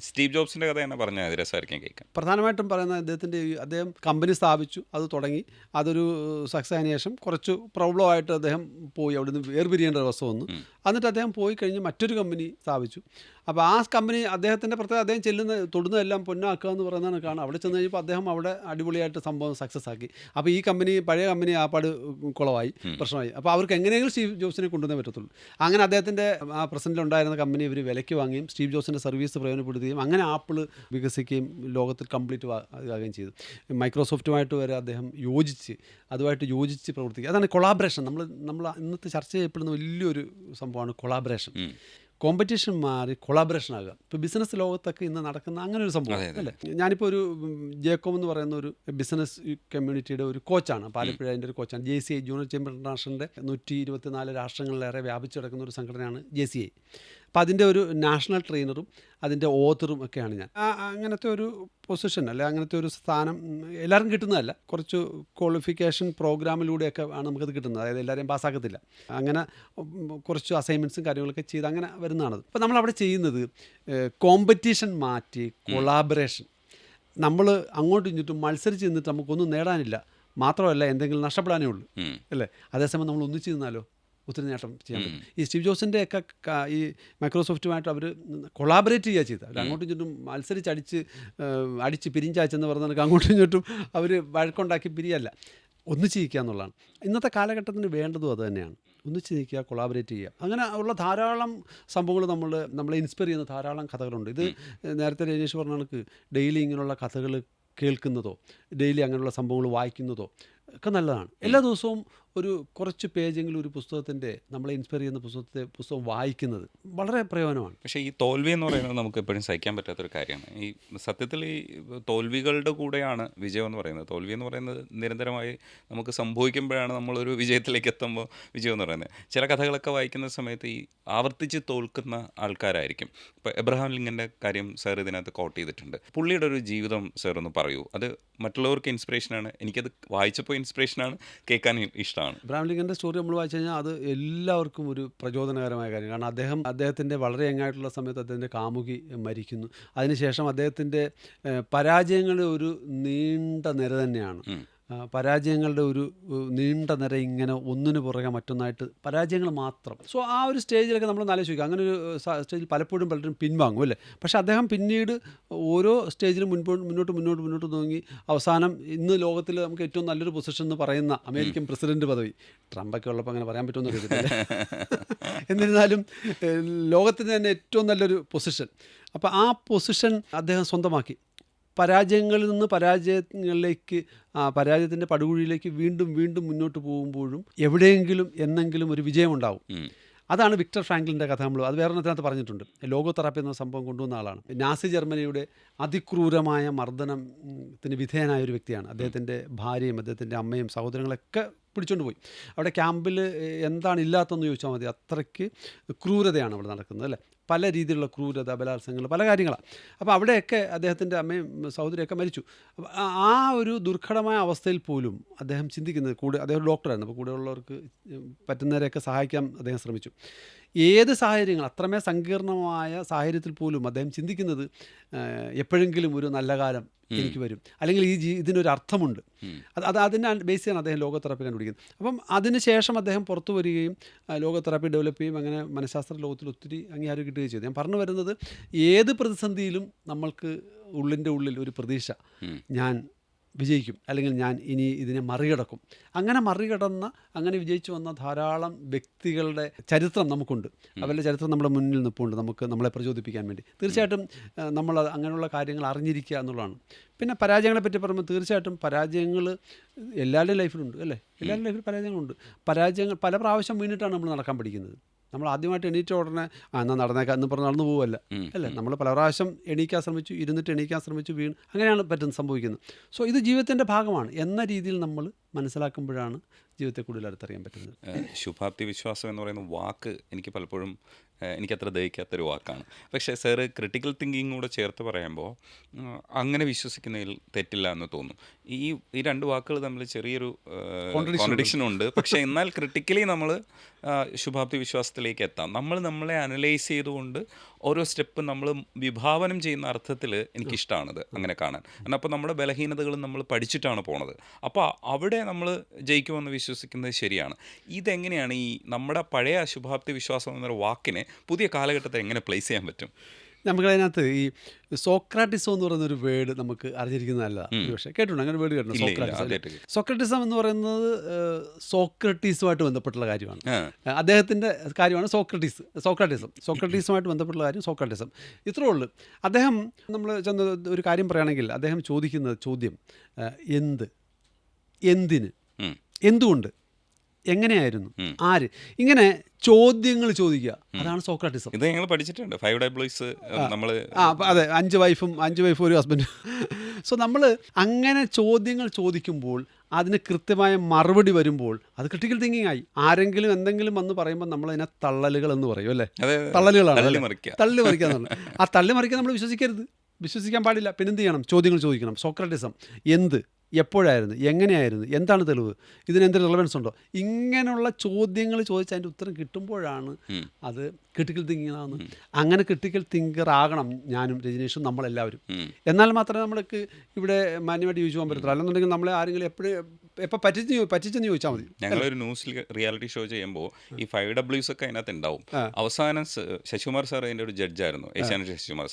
സ്റ്റീവ് ജോബ്സിന്റെ കഥ തന്നെ പറഞ്ഞാൽ രസമായിരിക്കും കേൾക്കാൻ. പ്രധാനമായിട്ടും പറയുന്ന അദ്ദേഹം കമ്പനി സ്ഥാപിച്ചു, അത് തുടങ്ങി, അതൊരു സക്സസ് ആയതിനു ശേഷം കുറച്ച് പ്രോബ്ലമായിട്ട് അദ്ദേഹം പോയി, അവിടെ നിന്ന് വേർപിരിയേണ്ട അവസ്ഥ വന്നു. എന്നിട്ട് അദ്ദേഹം പോയി കഴിഞ്ഞ് മറ്റൊരു കമ്പനി സ്ഥാപിച്ചു. അപ്പോൾ ആ കമ്പനി അദ്ദേഹത്തിൻ്റെ പ്രത്യേകത, അദ്ദേഹം അദ്ദേഹം തൊടുന്നതെല്ലാം പൊന്നാക്കുക എന്ന് പറയുന്നതാണ് കാണാം. അവിടെ ചെന്ന് കഴിഞ്ഞപ്പോൾ അദ്ദേഹം അവിടെ അടിപൊളിയായിട്ട് സംഭവം സക്സസ് ആക്കി. അപ്പോൾ ഈ കമ്പനി, പഴയ കമ്പനി ആപ്പാട് കുളമായി, പ്രശ്നമായി. അപ്പോൾ അവർക്ക് എങ്ങനെയെങ്കിലും സ്റ്റീവ് ജോബ്സിനെ കൊണ്ടുവന്നേ പറ്റത്തുള്ളൂ. അങ്ങനെ അദ്ദേഹത്തിൻ്റെ ആ പ്രസൻറ്റിലുണ്ടായിരുന്ന കമ്പനി ഇവർ വിലയ്ക്ക് വാങ്ങുകയും സ്റ്റീവ് ജോബ്സിൻ്റെ സർവീസ് പ്രയോജനപ്പെടുത്തുകയും അങ്ങനെ ആപ്പിൾ വികസിക്കുകയും ലോകത്തിൽ കംപ്ലീറ്റ് ആകുകയും ചെയ്തു. മൈക്രോസോഫ്റ്റുമായിട്ട് വരെ അദ്ദേഹം അതുമായിട്ട് യോജിച്ച് പ്രവർത്തിക്കുക. അതാണ് കൊളാബറേഷൻ. നമ്മൾ ഇന്നത്തെ ചർച്ച ചെയ്യപ്പെടുന്ന വലിയൊരു സംഭവമാണ് കൊളാബറേഷൻ. കോമ്പറ്റീഷൻ മാറി കൊളാബറേഷൻ ആകുക. ഇപ്പോൾ ബിസിനസ് ലോകത്തൊക്കെ ഇന്ന് നടക്കുന്ന അങ്ങനെ ഒരു സംഭവം അല്ലേ. ഞാനിപ്പോൾ ഒരു ജേക്കോം എന്ന് പറയുന്ന ഒരു ബിസിനസ് കമ്മ്യൂണിറ്റിയുടെ ഒരു കോച്ചാണ്, പാലപ്പുഴ അതിൻ്റെ ഒരു കോച്ചാണ്. JCI, ജൂനിയർ ചേംബർ ഇൻ്റർനാഷണലിൻ്റെ 124 രാഷ്ട്രങ്ങളിലേറെ വ്യാപിച്ചു കിടക്കുന്ന ഒരു സംഘടനയാണ് JCI. അപ്പോൾ അതിൻ്റെ ഒരു നാഷണൽ ട്രെയിനറും അതിൻ്റെ ഓത്തറും ഒക്കെയാണ് ഞാൻ. അങ്ങനത്തെ ഒരു പൊസിഷൻ അല്ലെ, അങ്ങനത്തെ ഒരു സ്ഥാനം എല്ലാവരും കിട്ടുന്നതല്ല. കുറച്ച് ക്വാളിഫിക്കേഷൻ പ്രോഗ്രാമിലൂടെയൊക്കെ ആണ് നമുക്കത് കിട്ടുന്നത്. അതായത് എല്ലാവരെയും പാസ്സാക്കത്തില്ല. അങ്ങനെ കുറച്ച് അസൈൻമെൻറ്റ്സും കാര്യങ്ങളൊക്കെ ചെയ്ത് അങ്ങനെ വരുന്നതാണത്. അപ്പോൾ നമ്മളവിടെ ചെയ്യുന്നത് കോമ്പറ്റീഷൻ മാറ്റി കൊളാബറേഷൻ. നമ്മൾ അങ്ങോട്ടും ഇങ്ങോട്ടും മത്സരിച്ച് നിന്നിട്ട് നമുക്കൊന്നും നേടാനില്ല, മാത്രമല്ല എന്തെങ്കിലും നഷ്ടപ്പെടാനേ ഉള്ളൂ അല്ലേ. അതേസമയം നമ്മൾ ഒന്നിച്ച് നിന്നാലോ ഒത്തിരി നേട്ടം ചെയ്യാൻ പറ്റും. ഈ സ്റ്റീവ് ജോബ്സിൻ്റെ ഒക്കെ ഈ മൈക്രോസോഫ്റ്റുമായിട്ട് അവർ കൊളാബറേറ്റ് ചെയ്യുക ചെയ്തത്. അവർ അങ്ങോട്ടും ഇങ്ങോട്ടും അടിച്ച് പിരിഞ്ചാച്ചെന്ന് പറഞ്ഞാൽ അങ്ങോട്ടും ഇങ്ങോട്ടും അവർ വഴക്കുണ്ടാക്കി പിരിയല്ല, ഒന്നിച്ച് നിൽക്കുക എന്നുള്ളതാണ് ഇന്നത്തെ കാലഘട്ടത്തിന് വേണ്ടതും. അത് തന്നെയാണ്, ഒന്നിച്ച് നിൽക്കുക, കൊളാബറേറ്റ് ചെയ്യുക. അങ്ങനെ ഉള്ള ധാരാളം സംഭവങ്ങൾ നമ്മളെ ഇൻസ്പയർ ചെയ്യുന്ന ധാരാളം കഥകളുണ്ട്. ഇത് നേരത്തെ രജനീഷ് പറഞ്ഞ കണക്ക് ഡെയിലി ഇങ്ങനെയുള്ള കഥകൾ കേൾക്കുന്നതോ ഡെയിലി അങ്ങനെയുള്ള സംഭവങ്ങൾ വായിക്കുന്നതോ ഒക്കെ നല്ലതാണ്. എല്ലാ ദിവസവും ഒരു കുറച്ച് പേജെങ്കിലും ഒരു പുസ്തകത്തിൻ്റെ, നമ്മളെ ഇൻസ്പയർ ചെയ്യുന്ന പുസ്തകം വായിക്കുന്നത് വളരെ പ്രയോജനമാണ്. പക്ഷേ ഈ തോൽവി എന്ന് പറയുന്നത് നമുക്ക് എപ്പോഴും സഹിക്കാൻ പറ്റാത്തൊരു കാര്യമാണ്. ഈ സത്യത്തിൽ ഈ തോൽവികളുടെ കൂടെയാണ് വിജയം എന്ന് പറയുന്നത്. തോൽവി എന്ന് പറയുന്നത് നിരന്തരമായി നമുക്ക് സംഭവിക്കുമ്പോഴാണ് നമ്മളൊരു വിജയത്തിലേക്ക് എത്തുമ്പോൾ വിജയം എന്ന് പറയുന്നത്. ചില കഥകളൊക്കെ വായിക്കുന്ന സമയത്ത് ഈ ആവർത്തിച്ച് തോൽക്കുന്ന ആൾക്കാരായിരിക്കും. ഇപ്പോൾ എബ്രഹാം ലിങ്കൻ്റെ കാര്യം സാർ ഇതിനകത്ത് കോട്ട് ചെയ്തിട്ടുണ്ട്. പുള്ളിയുടെ ഒരു ജീവിതം സാർ ഒന്ന് പറയൂ. അത് മറ്റുള്ളവർക്ക് ഇൻസ്പിറേഷനാണ്, എനിക്കത് വായിച്ചപ്പോൾ ഇൻസ്പിറേഷനാണ്, കേൾക്കാൻ ഇഷ്ടമാണ്. എബ്രഹാം ലിങ്കൻ്റെ സ്റ്റോറി നമ്മൾ വായിച്ചു കഴിഞ്ഞാൽ അത് എല്ലാവർക്കും ഒരു പ്രചോദനകരമായ കാര്യം. കാരണം അദ്ദേഹത്തിൻ്റെ വളരെ യങ്ങായിട്ടുള്ള സമയത്ത് അദ്ദേഹത്തിൻ്റെ കാമുകി മരിക്കുന്നു. അതിനുശേഷം അദ്ദേഹത്തിൻ്റെ പരാജയങ്ങളുടെ ഒരു നീണ്ട നിര തന്നെയാണ്. പരാജയങ്ങളുടെ ഒരു നീണ്ട നിര, ഇങ്ങനെ ഒന്നിനു പുറകെ മറ്റൊന്നായിട്ട് പരാജയങ്ങൾ മാത്രം. സോ ആ ഒരു സ്റ്റേജിലൊക്കെ നമ്മൾ ആലോചിക്കുക, അങ്ങനെ ഒരു സ്റ്റേജിൽ പലപ്പോഴും പലരും പിൻവാങ്ങും അല്ലേ. പക്ഷേ അദ്ദേഹം പിന്നീട് ഓരോ സ്റ്റേജിലും മുന്നോട്ട് നോക്കി അവസാനം ഇന്ന് ലോകത്തിൽ നമുക്ക് ഏറ്റവും നല്ലൊരു പൊസിഷൻ എന്ന് പറയുന്ന അമേരിക്കൻ പ്രസിഡന്റ് പദവി, ട്രംപൊക്കെ ഉള്ളപ്പോൾ അങ്ങനെ പറയാൻ പറ്റുമെന്ന് അറിയത്തില്ല, എന്നിരുന്നാലും ലോകത്തിന് തന്നെ ഏറ്റവും നല്ലൊരു പൊസിഷൻ. അപ്പോൾ ആ പൊസിഷൻ അദ്ദേഹം സ്വന്തമാക്കി. പരാജയങ്ങളിൽ നിന്ന് പരാജയത്തിൻ്റെ പടുകുഴിയിലേക്ക് വീണ്ടും മുന്നോട്ട് പോകുമ്പോഴും എവിടെയെങ്കിലും എന്നെങ്കിലും ഒരു വിജയമുണ്ടാവും. അതാണ് വിക്ടർ ഫ്രാങ്ക്ലിൻ്റെ കഥ. അത് വേറെ ഒന്നത്തിനകത്ത് പറഞ്ഞിട്ടുണ്ട്. ലോഗോതെറാപ്പി എന്ന സംഭവം കൊണ്ടുവന്ന ആളാണ്. നാസി ജർമ്മനിയുടെ അതിക്രൂരമായ മർദ്ദനത്തിന് വിധേയനായ ഒരു വ്യക്തിയാണ്. അദ്ദേഹത്തിൻ്റെ ഭാര്യയും അദ്ദേഹത്തിൻ്റെ അമ്മയും സഹോദരങ്ങളൊക്കെ പിടിച്ചുകൊണ്ട് പോയി. അവിടെ ക്യാമ്പിൽ എന്താണ് ഇല്ലാത്തതെന്ന് ചോദിച്ചാൽ മതി, അത്രയ്ക്ക് ക്രൂരതയാണ് അവിടെ നടക്കുന്നത് അല്ലേ. പല രീതിയിലുള്ള ക്രൂരത, ബലാത്സംഗങ്ങൾ, പല കാര്യങ്ങളാണ്. അപ്പോൾ അവിടെയൊക്കെ അദ്ദേഹത്തിൻ്റെ അമ്മയും സഹോദരിയൊക്കെ മരിച്ചു. ആ ഒരു ദുർഘടമായ അവസ്ഥയിൽ പോലും അദ്ദേഹം ചിന്തിക്കുന്നത്, അദ്ദേഹം ഒരു ഡോക്ടറായിരുന്നു, അപ്പോൾ കൂടെയുള്ളവർക്ക് പറ്റുന്നവരെയൊക്കെ സഹായിക്കാൻ അദ്ദേഹം ശ്രമിച്ചു. ഏത് സാഹചര്യങ്ങൾ, അത്രമേ സങ്കീർണമായ സാഹചര്യത്തിൽ പോലും അദ്ദേഹം ചിന്തിക്കുന്നത് എപ്പോഴെങ്കിലും ഒരു നല്ല കാലം എനിക്ക് വരും, അല്ലെങ്കിൽ ഇതിനൊരു അർത്ഥമുണ്ട്. അതിനെ ബേസ് ചെയ്യാൻ അദ്ദേഹം ലോഗോതെറാപ്പി കണ്ടുപിടിക്കുന്നത്. അപ്പം അതിനുശേഷം അദ്ദേഹം പുറത്തു വരികയും ലോഗോതെറാപ്പി ഡെവലപ്പ് ചെയ്യും. അങ്ങനെ മനഃശാസ്ത്ര ലോകത്തിൽ ഒത്തിരി അംഗീകാരം കിട്ടുകയും ചെയ്തു. ഞാൻ പറഞ്ഞു വരുന്നത്, ഏത് പ്രതിസന്ധിയിലും നമ്മൾക്ക് ഉള്ളിൻ്റെ ഉള്ളിൽ ഒരു പ്രതീക്ഷ, ഞാൻ വിജയിക്കും, അല്ലെങ്കിൽ ഞാൻ ഇനി ഇതിനെ മറികടക്കും. അങ്ങനെ വിജയിച്ചു വന്ന ധാരാളം വ്യക്തികളുടെ ചരിത്രം നമുക്കുണ്ട്. അവരുടെ ചരിത്രം നമ്മുടെ മുന്നിൽ നിൽപ്പുണ്ട്, നമ്മളെ പ്രചോദിപ്പിക്കാൻ വേണ്ടി. തീർച്ചയായിട്ടും നമ്മൾ അങ്ങനെയുള്ള കാര്യങ്ങൾ അറിഞ്ഞിരിക്കുക എന്നുള്ളതാണ്. പിന്നെ പരാജയങ്ങളെ പറ്റി പറയുമ്പോൾ തീർച്ചയായിട്ടും പരാജയങ്ങൾ എല്ലാവരുടെയും ലൈഫിലുണ്ട് അല്ലേ. എല്ലാവരുടെ ലൈഫിൽ പരാജയങ്ങൾ പല പ്രാവശ്യം വീണിട്ടാണ് നമ്മൾ നടക്കാൻ പഠിക്കുന്നത്. നമ്മൾ ആദ്യമായിട്ട് എണീറ്റ ഉടനെ എന്നാൽ നടന്നേക്കാം എന്ന് പറഞ്ഞ് നടന്നു പോവുമല്ല അല്ലേ. നമ്മൾ പല പ്രാവശ്യം എണീക്കാൻ ശ്രമിച്ചു, ഇരുന്നിട്ട് എണീക്കാൻ ശ്രമിച്ചു, വീണ്, അങ്ങനെയാണ് സംഭവിക്കുന്നത്. സോ ഇത് ജീവിതത്തിൻ്റെ ഭാഗമാണ് എന്ന രീതിയിൽ നമ്മൾ മനസ്സിലാക്കുമ്പോഴാണ് ജീവിതത്തെ കൂടുതൽ അടുത്തറിയാൻ പറ്റുന്നത്. ശുഭാപ്തി വിശ്വാസം എന്ന് പറയുന്ന വാക്ക് എനിക്ക് പലപ്പോഴും എനിക്കത്ര ദഹിക്കാത്തൊരു വാക്കാണ്. പക്ഷേ സാറ് ക്രിട്ടിക്കൽ തിങ്കിങ് കൂടെ ചേർത്ത് പറയുമ്പോൾ അങ്ങനെ വിശ്വസിക്കുന്നതിൽ തെറ്റില്ല എന്ന് തോന്നുന്നു. ഈ രണ്ട് വാക്കുകൾ തമ്മിൽ ചെറിയൊരു കോൺട്രഡിക്ഷൻ ഉണ്ട്. പക്ഷേ എന്നാൽ ക്രിട്ടിക്കലി നമ്മൾ ശുഭാപ്തി വിശ്വാസത്തിലേക്ക് എത്താം. നമ്മളെ അനലൈസ് ചെയ്തുകൊണ്ട് ഓരോ സ്റ്റെപ്പ് നമ്മൾ വിഭാവനം ചെയ്യുന്ന അർത്ഥത്തിൽ എനിക്കിഷ്ടമാണത് അങ്ങനെ കാണാൻ. കാരണം അപ്പോൾ നമ്മുടെ ബലഹീനതകളും നമ്മൾ പഠിച്ചിട്ടാണ് പോണത്. അപ്പോൾ അവിടെ നമ്മൾ ജയിക്കുമെന്ന് വിശ്വസിക്കുന്നത് ശരിയാണ്. ഇതെങ്ങനെയാണ് ഈ നമ്മുടെ പഴയ ശുഭാപ്തി വിശ്വാസം എന്നൊരു വാക്കിനെ പുതിയ കാലഘട്ടത്തെ എങ്ങനെ പ്ലേസ് ചെയ്യാൻ പറ്റും? നമുക്കതിനകത്ത് ഈ സോക്രാറ്റിസം എന്ന് പറയുന്ന ഒരു വേർഡ് നമുക്ക് അറിഞ്ഞിരിക്കുന്നതല്ല, പക്ഷേ കേട്ടിട്ടുണ്ട്, അങ്ങനെ വേർഡ് കേട്ടിട്ടുണ്ട്, സോക്രാറ്റിസം. സോക്രറ്റിസം എന്ന് പറയുന്നത് സോക്രട്ടീസുമായിട്ട് ബന്ധപ്പെട്ടുള്ള കാര്യമാണ്. അദ്ദേഹത്തിൻ്റെ കാര്യമാണ് സോക്രട്ടീസുമായിട്ട് ബന്ധപ്പെട്ടുള്ള കാര്യം സോക്രറ്റിസം. ഇത്രേ ഉള്ളൂ. അദ്ദേഹം നമ്മൾ ചെന്ന് ഒരു കാര്യം പറയുകയാണെങ്കിൽ അദ്ദേഹം ചോദിക്കുന്നത് ചോദ്യം എന്തിന്, എന്തുകൊണ്ട്, എങ്ങനെയായിരുന്നു, ആര്, ഇങ്ങനെ ചോദ്യങ്ങൾ ചോദിക്കുക. അതാണ് സോക്രാറ്റിസം. ഇത് ഞങ്ങൾ പഠിച്ചിട്ടുണ്ട്. 5 ഡബ്ല്യൂസ് നമ്മൾ അതെ, 5 വൈഫും ഒരു ഹസ്ബൻഡും. സോ നമ്മൾ അങ്ങനെ ചോദ്യങ്ങൾ ചോദിക്കുമ്പോൾ അതിന് കൃത്യമായ മറുപടി വരുമ്പോൾ അത് ക്രിട്ടിക്കൽ തിങ്കിങ് ആയി. ആരെങ്കിലും എന്തെങ്കിലും വന്ന് പറയുമ്പോൾ നമ്മൾ അതിനെ തള്ളലുകൾ എന്ന് പറയും, അല്ലേ? തള്ളലുകളാണ്, തള്ളി മറിക്കുക എന്നുള്ളത്. ആ തള്ളി മറിക്കാൻ നമ്മൾ വിശ്വസിക്കാൻ പാടില്ല. പിന്നെന്ത് ചെയ്യണം? ചോദ്യങ്ങൾ ചോദിക്കണം. സോക്രാറ്റിസം എപ്പോഴായിരുന്നു, എങ്ങനെയായിരുന്നു, എന്താണ് തെളിവ്, ഇതിനെന്ത് റിലവൻസ് ഉണ്ടോ, ഇങ്ങനെയുള്ള ചോദ്യങ്ങൾ ചോദിച്ച് അതിൻ്റെ ഉത്തരം കിട്ടുമ്പോഴാണ് അത് ക്രിട്ടിക്കൽ തിങ്കിങ് ആകുന്നത്. അങ്ങനെ ക്രിട്ടിക്കൽ തിങ്കർ ആകണം ഞാനും രജനീഷും നമ്മളെല്ലാവരും. എന്നാൽ മാത്രമേ നമ്മൾക്ക് ഇവിടെ മാന്യമായിട്ട് യൂസ് ചെയ്യാൻ പറ്റത്തുള്ളൂ. അല്ലെന്നുണ്ടെങ്കിൽ നമ്മളെ ആരെങ്കിലും എപ്പോൾ പറ്റിച്ചെന്ന് ചോദിച്ചാൽ മതി. ഞങ്ങളൊരു ന്യൂസിൽ റിയാലിറ്റി ഷോ ചെയ്യുമ്പോൾ ഈ 5 ഡബ്ല്യൂസ് ഒക്കെ അതിനകത്ത് ഉണ്ടാവും. അവസാനം ശശികുമാർ സാർ അതിൻ്റെ ഒരു ജഡ്ജായിരുന്നു, ഏഷ്യാനെറ്റ് ശശികുമാർ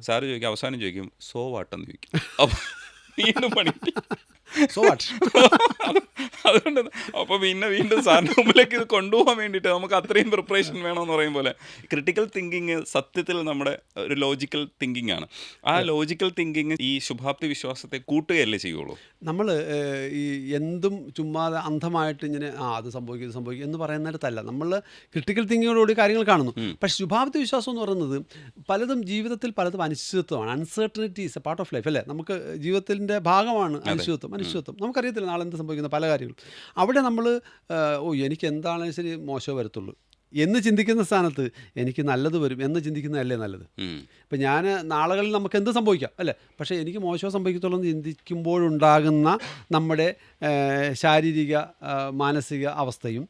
സാറ് ചോദിക്കും, അവസാനം ചോദിക്കും സോ വാട്ടെന്ന് ചോദിക്കും. അപ്പോൾ വീണ്ടും പണി അതുകൊണ്ട് അപ്പോൾ വീണ്ടും സാറിൻ്റെ മുമ്പിലേക്ക് ഇത് കൊണ്ടുപോകാൻ വേണ്ടിയിട്ട് നമുക്ക് അത്രയും പ്രിപ്പറേഷൻ വേണമെന്ന് പറയും പോലെ ക്രിട്ടിക്കൽ തിങ്കിങ് സത്യത്തിൽ നമ്മുടെ ഒരു ലോജിക്കൽ തിങ്കിങ് ആണ്. ആ ലോജിക്കൽ തിങ്കിങ് ഈ ശുഭാപ്തി വിശ്വാസത്തെ കൂട്ടുകയല്ലേ ചെയ്യുള്ളൂ. നമ്മൾ ഈ എന്തും ചുമ്മാതെ അന്ധമായിട്ട് ഇങ്ങനെ അത് സംഭവിക്കും എന്ന് പറയുന്നിടത്തല്ല. നമ്മൾ ക്രിട്ടിക്കൽ തിങ്കിങ്ങോടുകൂടി കാര്യങ്ങൾ കാണുന്നു. പക്ഷേ ശുഭാപ്തി വിശ്വാസം എന്ന് പറയുന്നത് പലതും ജീവിതത്തിൽ പലതും അനിശ്ചിതത്വമാണ്. Uncertainty is a part of life, അല്ലേ? നമുക്ക് ജീവിതത്തിൻ്റെ ഭാഗമാണ് അനിശ്ചിതത്വം. നമുക്കറിയത്തില്ല നാളെ എന്ത് സംഭവിക്കുന്ന പല കാര്യങ്ങളും. അവിടെ നമ്മൾ എനിക്ക് എന്താണെങ്കിലും ശരി മോശമേ വരത്തുള്ളൂ എന്ന് ചിന്തിക്കുന്ന സ്ഥാനത്ത് എനിക്ക് നല്ലത് വരും എന്ന് ചിന്തിക്കുന്നതല്ലേ നല്ലത്. ഇപ്പം ഞാൻ നാളുകളിൽ നമുക്ക് എന്ത് സംഭവിക്കാം, അല്ലേ? പക്ഷേ എനിക്ക് മോശം സംഭവിക്കത്തുള്ളൂ എന്ന് ചിന്തിക്കുമ്പോഴുണ്ടാകുന്ന നമ്മുടെ ശാരീരിക മാനസിക അവസ്ഥയും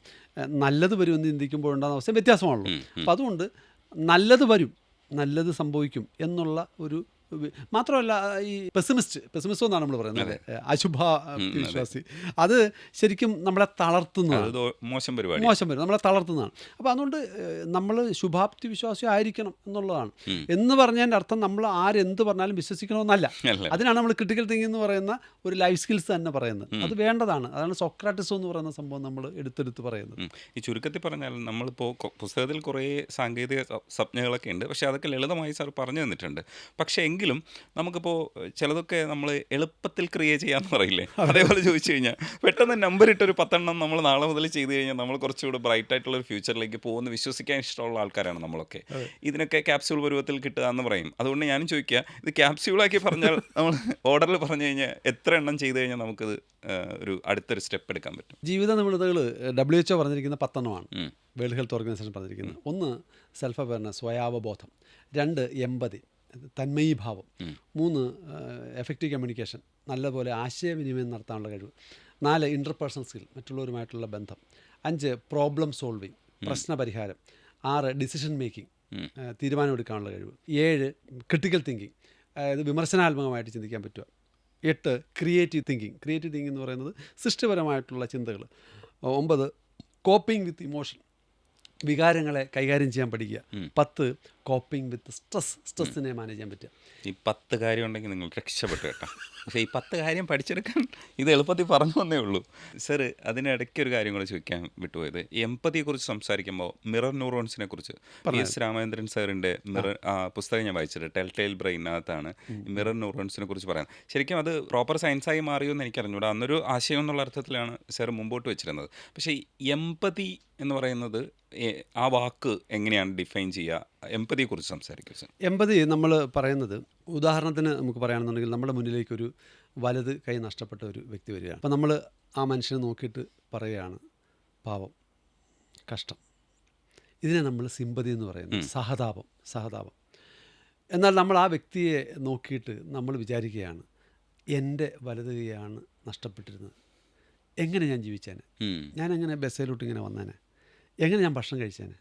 നല്ലത് വരുമെന്ന് ചിന്തിക്കുമ്പോഴുണ്ടാകുന്ന അവസ്ഥയും വ്യത്യാസമാണല്ലോ. അപ്പം അതുകൊണ്ട് നല്ലത് വരും, നല്ലത് സംഭവിക്കും എന്നുള്ള ഒരു, മാത്രമല്ല ഈ പെസിമിസ്റ്റ് എന്നാണ് നമ്മൾ പറയുന്നത്, അശുഭ വിശ്വാസി, അത് ശരിക്കും നമ്മളെ തളർത്തുന്നതാണ്, മോശം വരും, നമ്മളെ തളർത്തുന്നതാണ്. അപ്പോൾ അതുകൊണ്ട് നമ്മൾ ശുഭാപ്തി വിശ്വാസി ആയിരിക്കണം എന്നുള്ളതാണ്. എന്ന് പറഞ്ഞതിൻ്റെ അർത്ഥം നമ്മൾ ആരെന്ത് പറഞ്ഞാലും വിശ്വസിക്കണമെന്നല്ല. അതിനാണ് നമ്മൾ ക്രിട്ടിക്കൽ തിങ്കിങ് എന്ന് പറയുന്ന ഒരു ലൈഫ് സ്കിൽസ് തന്നെ പറയുന്നത്. അത് വേണ്ടതാണ്. അതാണ് സോക്രാറ്റിസം എന്ന് പറയുന്ന സംഭവം നമ്മൾ എടുത്തെടുത്ത് പറയുന്നത്. ഈ ചുരുക്കത്തിൽ പറഞ്ഞാൽ നമ്മളിപ്പോൾ പുസ്തകത്തിൽ കുറേ സാങ്കേതിക സംജ്ഞകളൊക്കെ ഉണ്ട്, പക്ഷേ അതൊക്കെ ലളിതമായി സാർ പറഞ്ഞു തന്നിട്ടുണ്ട്. പക്ഷേ എങ്കിലും നമുക്കിപ്പോൾ ചിലതൊക്കെ നമ്മൾ എളുപ്പത്തിൽ ക്രിയേറ്റ് ചെയ്യാമെന്ന് പറയില്ലേ, അതേപോലെ ചോദിച്ചു കഴിഞ്ഞാൽ പെട്ടെന്ന് നമ്പർ ഇട്ടൊരു 10 എണ്ണം നമ്മൾ നാളെ മുതൽ ചെയ്ത് കഴിഞ്ഞാൽ നമ്മൾ കുറച്ചുകൂടെ ബ്രൈറ്റ് ആയിട്ടുള്ള ഒരു ഫ്യൂച്ചറിലേക്ക് പോകുന്ന വിശ്വസിക്കാൻ ഇഷ്ടമുള്ള ആൾക്കാരാണ് നമ്മളൊക്കെ. ഇതിനൊക്കെ ക്യാപ്സ്യൂൾ പരുവത്തിൽ കിട്ടുക എന്ന് പറയും. അതുകൊണ്ട് ഞാനും ചോദിക്കുക, ഇത് ക്യാപ്സ്യൂളാക്കി പറഞ്ഞാൽ നമ്മൾ ഓർഡറിൽ പറഞ്ഞു കഴിഞ്ഞാൽ എത്ര എണ്ണം ചെയ്ത് കഴിഞ്ഞാൽ നമുക്കത് ഒരു അടുത്തൊരു സ്റ്റെപ്പ് എടുക്കാൻ പറ്റും? ജീവിത നിമിഷതകൾ WHO പറഞ്ഞിരിക്കുന്ന 10 എണ്ണമാണ്. വേൾഡ് ഹെൽത്ത് ഓർഗനൈസേഷൻ പറഞ്ഞിരിക്കുന്നത്. 1 സെൽഫ് അവയർനെസ്, സ്വയാവബോധം. 2 എമ്പതി, തന്മയീഭാവം. 3 എഫക്റ്റീവ് കമ്മ്യൂണിക്കേഷൻ, നല്ലപോലെ ആശയവിനിമയം നടത്താനുള്ള കഴിവ്. 4 ഇൻ്റർപേഴ്സണൽ സ്കിൽ, മറ്റുള്ളവരുമായിട്ടുള്ള ബന്ധം. 5 പ്രോബ്ലം സോൾവിങ്, പ്രശ്നപരിഹാരം. 6 ഡിസിഷൻ മേക്കിംഗ്, തീരുമാനമെടുക്കാനുള്ള കഴിവ്. 7 ക്രിട്ടിക്കൽ തിങ്കിങ്, അതായത് വിമർശനാത്മകമായിട്ട് ചിന്തിക്കാൻ പറ്റുക. 8 ക്രിയേറ്റീവ് തിങ്കിങ് എന്ന് പറയുന്നത് സൃഷ്ടിപരമായിട്ടുള്ള ചിന്തകൾ. 9 കോപ്പിംഗ് വിത്ത് ഇമോഷൻ, വികാരങ്ങളെ കൈകാര്യം ചെയ്യാൻ പഠിക്കുക. 10 കോപ്പിംഗ് വിത്ത് സ്ട്രെസ്സിനെ മാനേജ് ചെയ്യാൻ പറ്റുക. ഈ 10 കാര്യം ഉണ്ടെങ്കിൽ നിങ്ങൾ രക്ഷപ്പെട്ടു കേട്ടോ. പക്ഷേ ഈ 10 കാര്യം പഠിച്ചെടുക്കാൻ ഇത് എളുപ്പത്തിൽ പറഞ്ഞു വന്നേ ഉള്ളൂ. സർ, അതിനിടയ്ക്ക് ഒരു കാര്യം കൂടെ ചോദിക്കാൻ വിട്ടുപോയത്, എമ്പതിയെക്കുറിച്ച് സംസാരിക്കുമ്പോൾ മിറർ ന്യൂറോൺസിനെ കുറിച്ച് എസ് രാമചന്ദ്രൻ സാറിൻ്റെ പുസ്തകം ഞാൻ വായിച്ചിട്ട് ടെൽ ബ്രെയിനകത്താണ് മിറർ ന്യൂറോൺസിനെ കുറിച്ച് പറയാൻ. ശരിക്കും അത് പ്രോപ്പർ സയൻസായി മാറിയോന്ന് എനിക്കറിഞ്ഞൂടാ. അന്നൊരു ആശയം എന്നുള്ള അർത്ഥത്തിലാണ് സാർ മുമ്പോട്ട് വെച്ചിരുന്നത്. പക്ഷേ എമ്പതി എന്ന് പറയുന്നത് ആ വാക്ക് എങ്ങനെയാണ് ഡിഫൈൻ ചെയ്യുക? എമ്പതിയെക്കുറിച്ച് സംസാരിക്കുക സർ. എമ്പതി നമ്മൾ പറയുന്നത്, ഉദാഹരണത്തിന് നമുക്ക് പറയുകയാണെന്നുണ്ടെങ്കിൽ നമ്മുടെ മുന്നിലേക്കൊരു വലത് കൈ നഷ്ടപ്പെട്ട ഒരു വ്യക്തി വരികയാണ്. അപ്പോൾ നമ്മൾ ആ മനുഷ്യനെ നോക്കിയിട്ട് പറയുകയാണ്, പാവം, കഷ്ടം. ഇതിനെ നമ്മൾ സിമ്പതി എന്ന് പറയുന്നത്, സഹതാപം. എന്നാൽ നമ്മൾ ആ വ്യക്തിയെ നോക്കിയിട്ട് നമ്മൾ വിചാരിക്കുകയാണ്, എൻ്റെ വലത് കൈയാണ് നഷ്ടപ്പെട്ടിരുന്നത്, എങ്ങനെ ഞാൻ ജീവിച്ചേനെ, ഞാൻ എങ്ങനെ ബസ്സിലോട്ട് ഇങ്ങനെ വന്നേനെ, എങ്ങനെ ഞാൻ ഭക്ഷണം കഴിച്ചേനെ.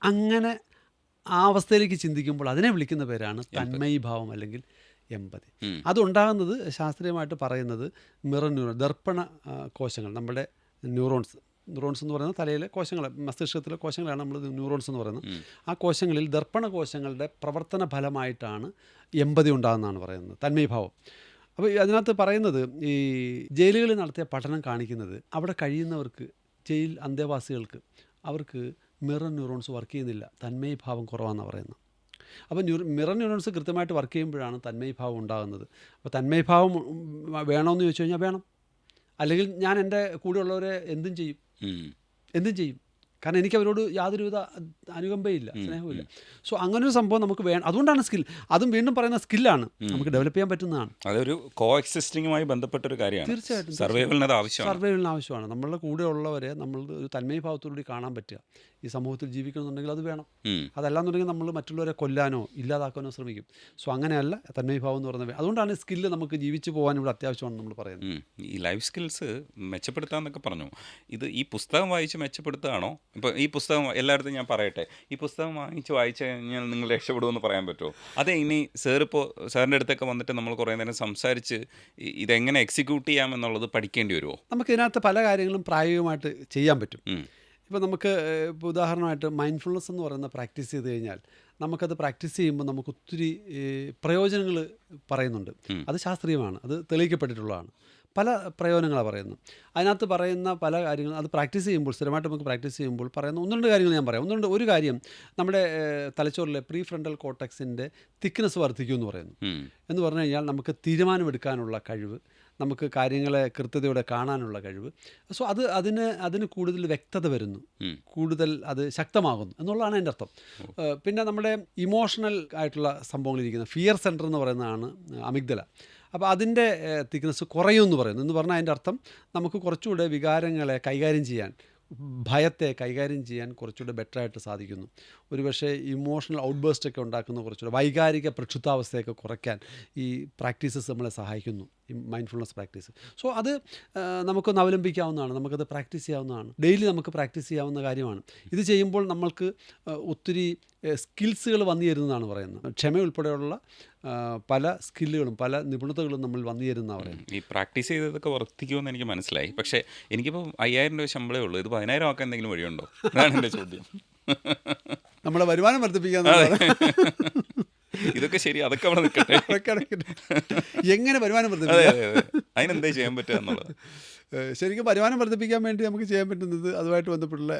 അങ്ങനെ ആ അവസ്ഥയിലേക്ക് ചിന്തിക്കുമ്പോൾ അതിനെ വിളിക്കുന്ന പേരാണ് തന്മയീഭാവം അല്ലെങ്കിൽ എമ്പതി. അതുണ്ടാകുന്നത് ശാസ്ത്രീയമായിട്ട് പറയുന്നത് മിറർ ന്യൂറോൺ, ദർപ്പണ കോശങ്ങൾ, നമ്മുടെ ന്യൂറോൺസ് ന്യൂറോൺസ് എന്ന് പറയുന്നത് തലയിലെ കോശങ്ങൾ, മസ്തിഷ്കത്തിലെ കോശങ്ങളാണ് നമ്മൾ ന്യൂറോൺസ് എന്ന് പറയുന്നത്. ആ കോശങ്ങളിൽ ദർപ്പണ കോശങ്ങളുടെ പ്രവർത്തന ഫലമായിട്ടാണ് എമ്പതി ഉണ്ടാകുന്നതാണ് പറയുന്നത്, തന്മയഭാവം. അപ്പോൾ അതിനകത്ത് പറയുന്നത് ഈ ജയിലുകളിൽ നടത്തിയ പഠനം കാണിക്കുന്നത് അവിടെ കഴിയുന്നവർക്ക്, ജയിൽ അന്തേവാസികൾക്ക്, അവർക്ക് മിറർ ന്യൂറോൺസ് വർക്ക് ചെയ്യുന്നില്ല, തന്മയഭാവം കുറവാണെന്ന് പറയുന്നത്. അപ്പോൾ മിറർ ന്യൂറോൺസ് കൃത്യമായിട്ട് വർക്ക് ചെയ്യുമ്പോഴാണ് തന്മയഭാവം ഉണ്ടാകുന്നത്. അപ്പോൾ തന്മയഭാവം വേണമെന്ന് ചോദിച്ചു കഴിഞ്ഞാൽ വേണം, അല്ലെങ്കിൽ ഞാൻ എൻ്റെ കൂടെയുള്ളവരെ എന്തും ചെയ്യും. കാരണം എനിക്ക് അവരോട് യാതൊരുവിധ അനുകമ്പയില്ല, സ്നേഹമില്ല. സോ അങ്ങനൊരു സംഭവം നമുക്ക് വേണം. അതുകൊണ്ടാണ് സ്കിൽ, അതും വീണ്ടും പറയുന്ന സ്കില്ലാണ്, നമുക്ക് ഡെവലപ്പ് ചെയ്യാൻ പറ്റുന്നതാണ്. അതൊരു കോ എക്സിസ്റ്റിങ്ങുമായി ബന്ധപ്പെട്ടൊരു കാര്യമാണ്. തീർച്ചയായിട്ടും സർവൈവലിന് ആവശ്യമാണ്. നമ്മളുടെ കൂടെയുള്ളവരെ നമ്മൾ ഒരു തന്മയഭാവത്തോടുകൂടി കാണാൻ പറ്റുക. ഈ സമൂഹത്തിൽ ജീവിക്കണമെന്നുണ്ടെങ്കിൽ അത് വേണം. അതല്ലാന്നുണ്ടെങ്കിൽ നമ്മൾ മറ്റുള്ളവരെ കൊല്ലാനോ ഇല്ലാതാക്കാനോ ശ്രമിക്കും. സോ അങ്ങനെയല്ല തന്മയഭാവം എന്ന് പറയുന്നത്. അതുകൊണ്ടാണ് സ്കില്ല് നമുക്ക് ജീവിച്ചു പോകാൻ ഇവിടെ അത്യാവശ്യമാണെന്ന് നമ്മൾ പറയുന്നത്. ഈ ലൈഫ് സ്കിൽസ് മെച്ചപ്പെടുത്താമെന്നൊക്കെ പറഞ്ഞു. ഇത് ഈ പുസ്തകം വായിച്ച് മെച്ചപ്പെടുത്തുകയാണോ? ഇപ്പോൾ ഈ പുസ്തകം എല്ലായിടത്തും ഞാൻ പറയട്ടെ, ഈ പുസ്തകം വായിച്ച് കഴിഞ്ഞാൽ നിങ്ങൾ രക്ഷപ്പെടുമെന്ന് പറയാൻ പറ്റുമോ? അതെ, ഇനി സാറിപ്പോൾ സാറിൻ്റെ അടുത്തൊക്കെ വന്നിട്ട് നമ്മൾ കുറേ നേരം സംസാരിച്ച് ഇതെങ്ങനെ എക്സിക്യൂട്ട് ചെയ്യാമെന്നുള്ളത് പഠിക്കേണ്ടി വരുമോ? നമുക്കിതിനകത്ത് പല കാര്യങ്ങളും പ്രായോഗികമായിട്ട് ചെയ്യാൻ പറ്റും. ഇപ്പോൾ നമുക്ക് ഇപ്പോൾ ഉദാഹരണമായിട്ട് മൈൻഡ്ഫുൾനെസ് എന്ന് പറയുന്ന പ്രാക്ടീസ് ചെയ്ത് കഴിഞ്ഞാൽ നമുക്കത് പ്രാക്ടീസ് ചെയ്യുമ്പോൾ നമുക്ക് ഒത്തിരി പ്രയോജനങ്ങൾ പറയുന്നുണ്ട്. അത് ശാസ്ത്രീയമാണ്, അത് തെളിയിക്കപ്പെട്ടിട്ടുള്ളതാണ്. പല പ്രയോജനങ്ങളാണ് പറയുന്നത്. അതിനകത്ത് പറയുന്ന പല കാര്യങ്ങളും അത് പ്രാക്ടീസ് ചെയ്യുമ്പോൾ, സ്ഥിരമായിട്ട് നമുക്ക് പ്രാക്ടീസ് ചെയ്യുമ്പോൾ പറയുന്ന ഒന്ന് രണ്ട് കാര്യങ്ങൾ ഞാൻ പറയാം. ഒരു കാര്യം, നമ്മുടെ തലച്ചോറിലെ പ്രീ ഫ്രണ്ടൽ കോർട്ടക്സിൻ്റെ തിക്നെസ് വർദ്ധിക്കും എന്ന് പറയുന്നു. എന്ന് പറഞ്ഞു കഴിഞ്ഞാൽ നമുക്ക് തീരുമാനമെടുക്കാനുള്ള കഴിവ്, നമുക്ക് കാര്യങ്ങളെ കൃത്യതയോടെ കാണാനുള്ള കഴിവ്. സോ അതിന് കൂടുതൽ വ്യക്തത വരുന്നു, കൂടുതൽ അത് ശക്തമാകുന്നു എന്നുള്ളതാണ് എൻ്റെ അർത്ഥം. പിന്നെ നമ്മുടെ ഇമോഷണൽ ആയിട്ടുള്ള സംഭവങ്ങളിരിക്കുന്ന ഫിയർ സെൻറ്റർ എന്ന് പറയുന്നതാണ് അമിഗ്ദല. അപ്പോൾ അതിൻ്റെ തിക്നെസ് കുറയുമെന്ന് പറയുന്നു. എന്ന് പറഞ്ഞാൽ അതിൻ്റെ അർത്ഥം നമുക്ക് കുറച്ചുകൂടെ വികാരങ്ങളെ കൈകാര്യം ചെയ്യാൻ, ഭയത്തെ കൈകാര്യം ചെയ്യാൻ കുറച്ചുകൂടെ ബെറ്ററായിട്ട് സാധിക്കുന്നു. ഒരുപക്ഷെ ഇമോഷണൽ ഔട്ട്ബേസ്റ്റൊക്കെ ഉണ്ടാക്കുന്ന കുറച്ചുകൂടെ വൈകാരിക പ്രക്ഷുബ്ധാവസ്ഥയൊക്കെ കുറയ്ക്കാൻ ഈ പ്രാക്ടീസസ് നമ്മളെ സഹായിക്കുന്നു, ഈ മൈൻഡ്ഫുൾനെസ് പ്രാക്ടീസ്. സോ അത് നമുക്കൊന്ന് അവലംബിക്കാവുന്നതാണ്, നമുക്കത് പ്രാക്ടീസ് ചെയ്യാവുന്നതാണ്, ഡെയിലി നമുക്ക് പ്രാക്ടീസ് ചെയ്യാവുന്ന കാര്യമാണ്. ഇത് ചെയ്യുമ്പോൾ നമ്മൾക്ക് ഒത്തിരി സ്കിൽസുകൾ വന്നു ചേരുന്നതാണ് പറയുന്നത്. ക്ഷമ ഉൾപ്പെടെയുള്ള പല സ്കില്ലുകളും പല നിപുണതകളും നമ്മൾ വന്നു ചേരുന്നതാണ് പറയുന്നത്. ഈ പ്രാക്ടീസ് ചെയ്തതൊക്കെ വർദ്ധിക്കുമെന്ന് എനിക്ക് മനസ്സിലായി. പക്ഷേ എനിക്കിപ്പോൾ 5000 രൂപ ശമ്പളമേ ഉള്ളൂ. ഇത് 10000 ആക്കാൻ എന്തെങ്കിലും വഴിയുണ്ടോ? അതാണ് എൻ്റെ ചോദ്യം. നമ്മളെ വരുമാനം വർദ്ധിപ്പിക്കാൻ. ഇതൊക്കെ ശരി, അതൊക്കെ അവിടെ നിൽക്കട്ടെ. എങ്ങനെ വരുമാനം വർദ്ധിപ്പിക്കാം, അതിനെന്താ ചെയ്യാൻ പറ്റുക എന്നുള്ളത്. ശരിക്കും വരുമാനം വർദ്ധിപ്പിക്കാൻ വേണ്ടി നമുക്ക് ചെയ്യാൻ പറ്റുന്നത് അതുമായിട്ട് ബന്ധപ്പെട്ടുള്ള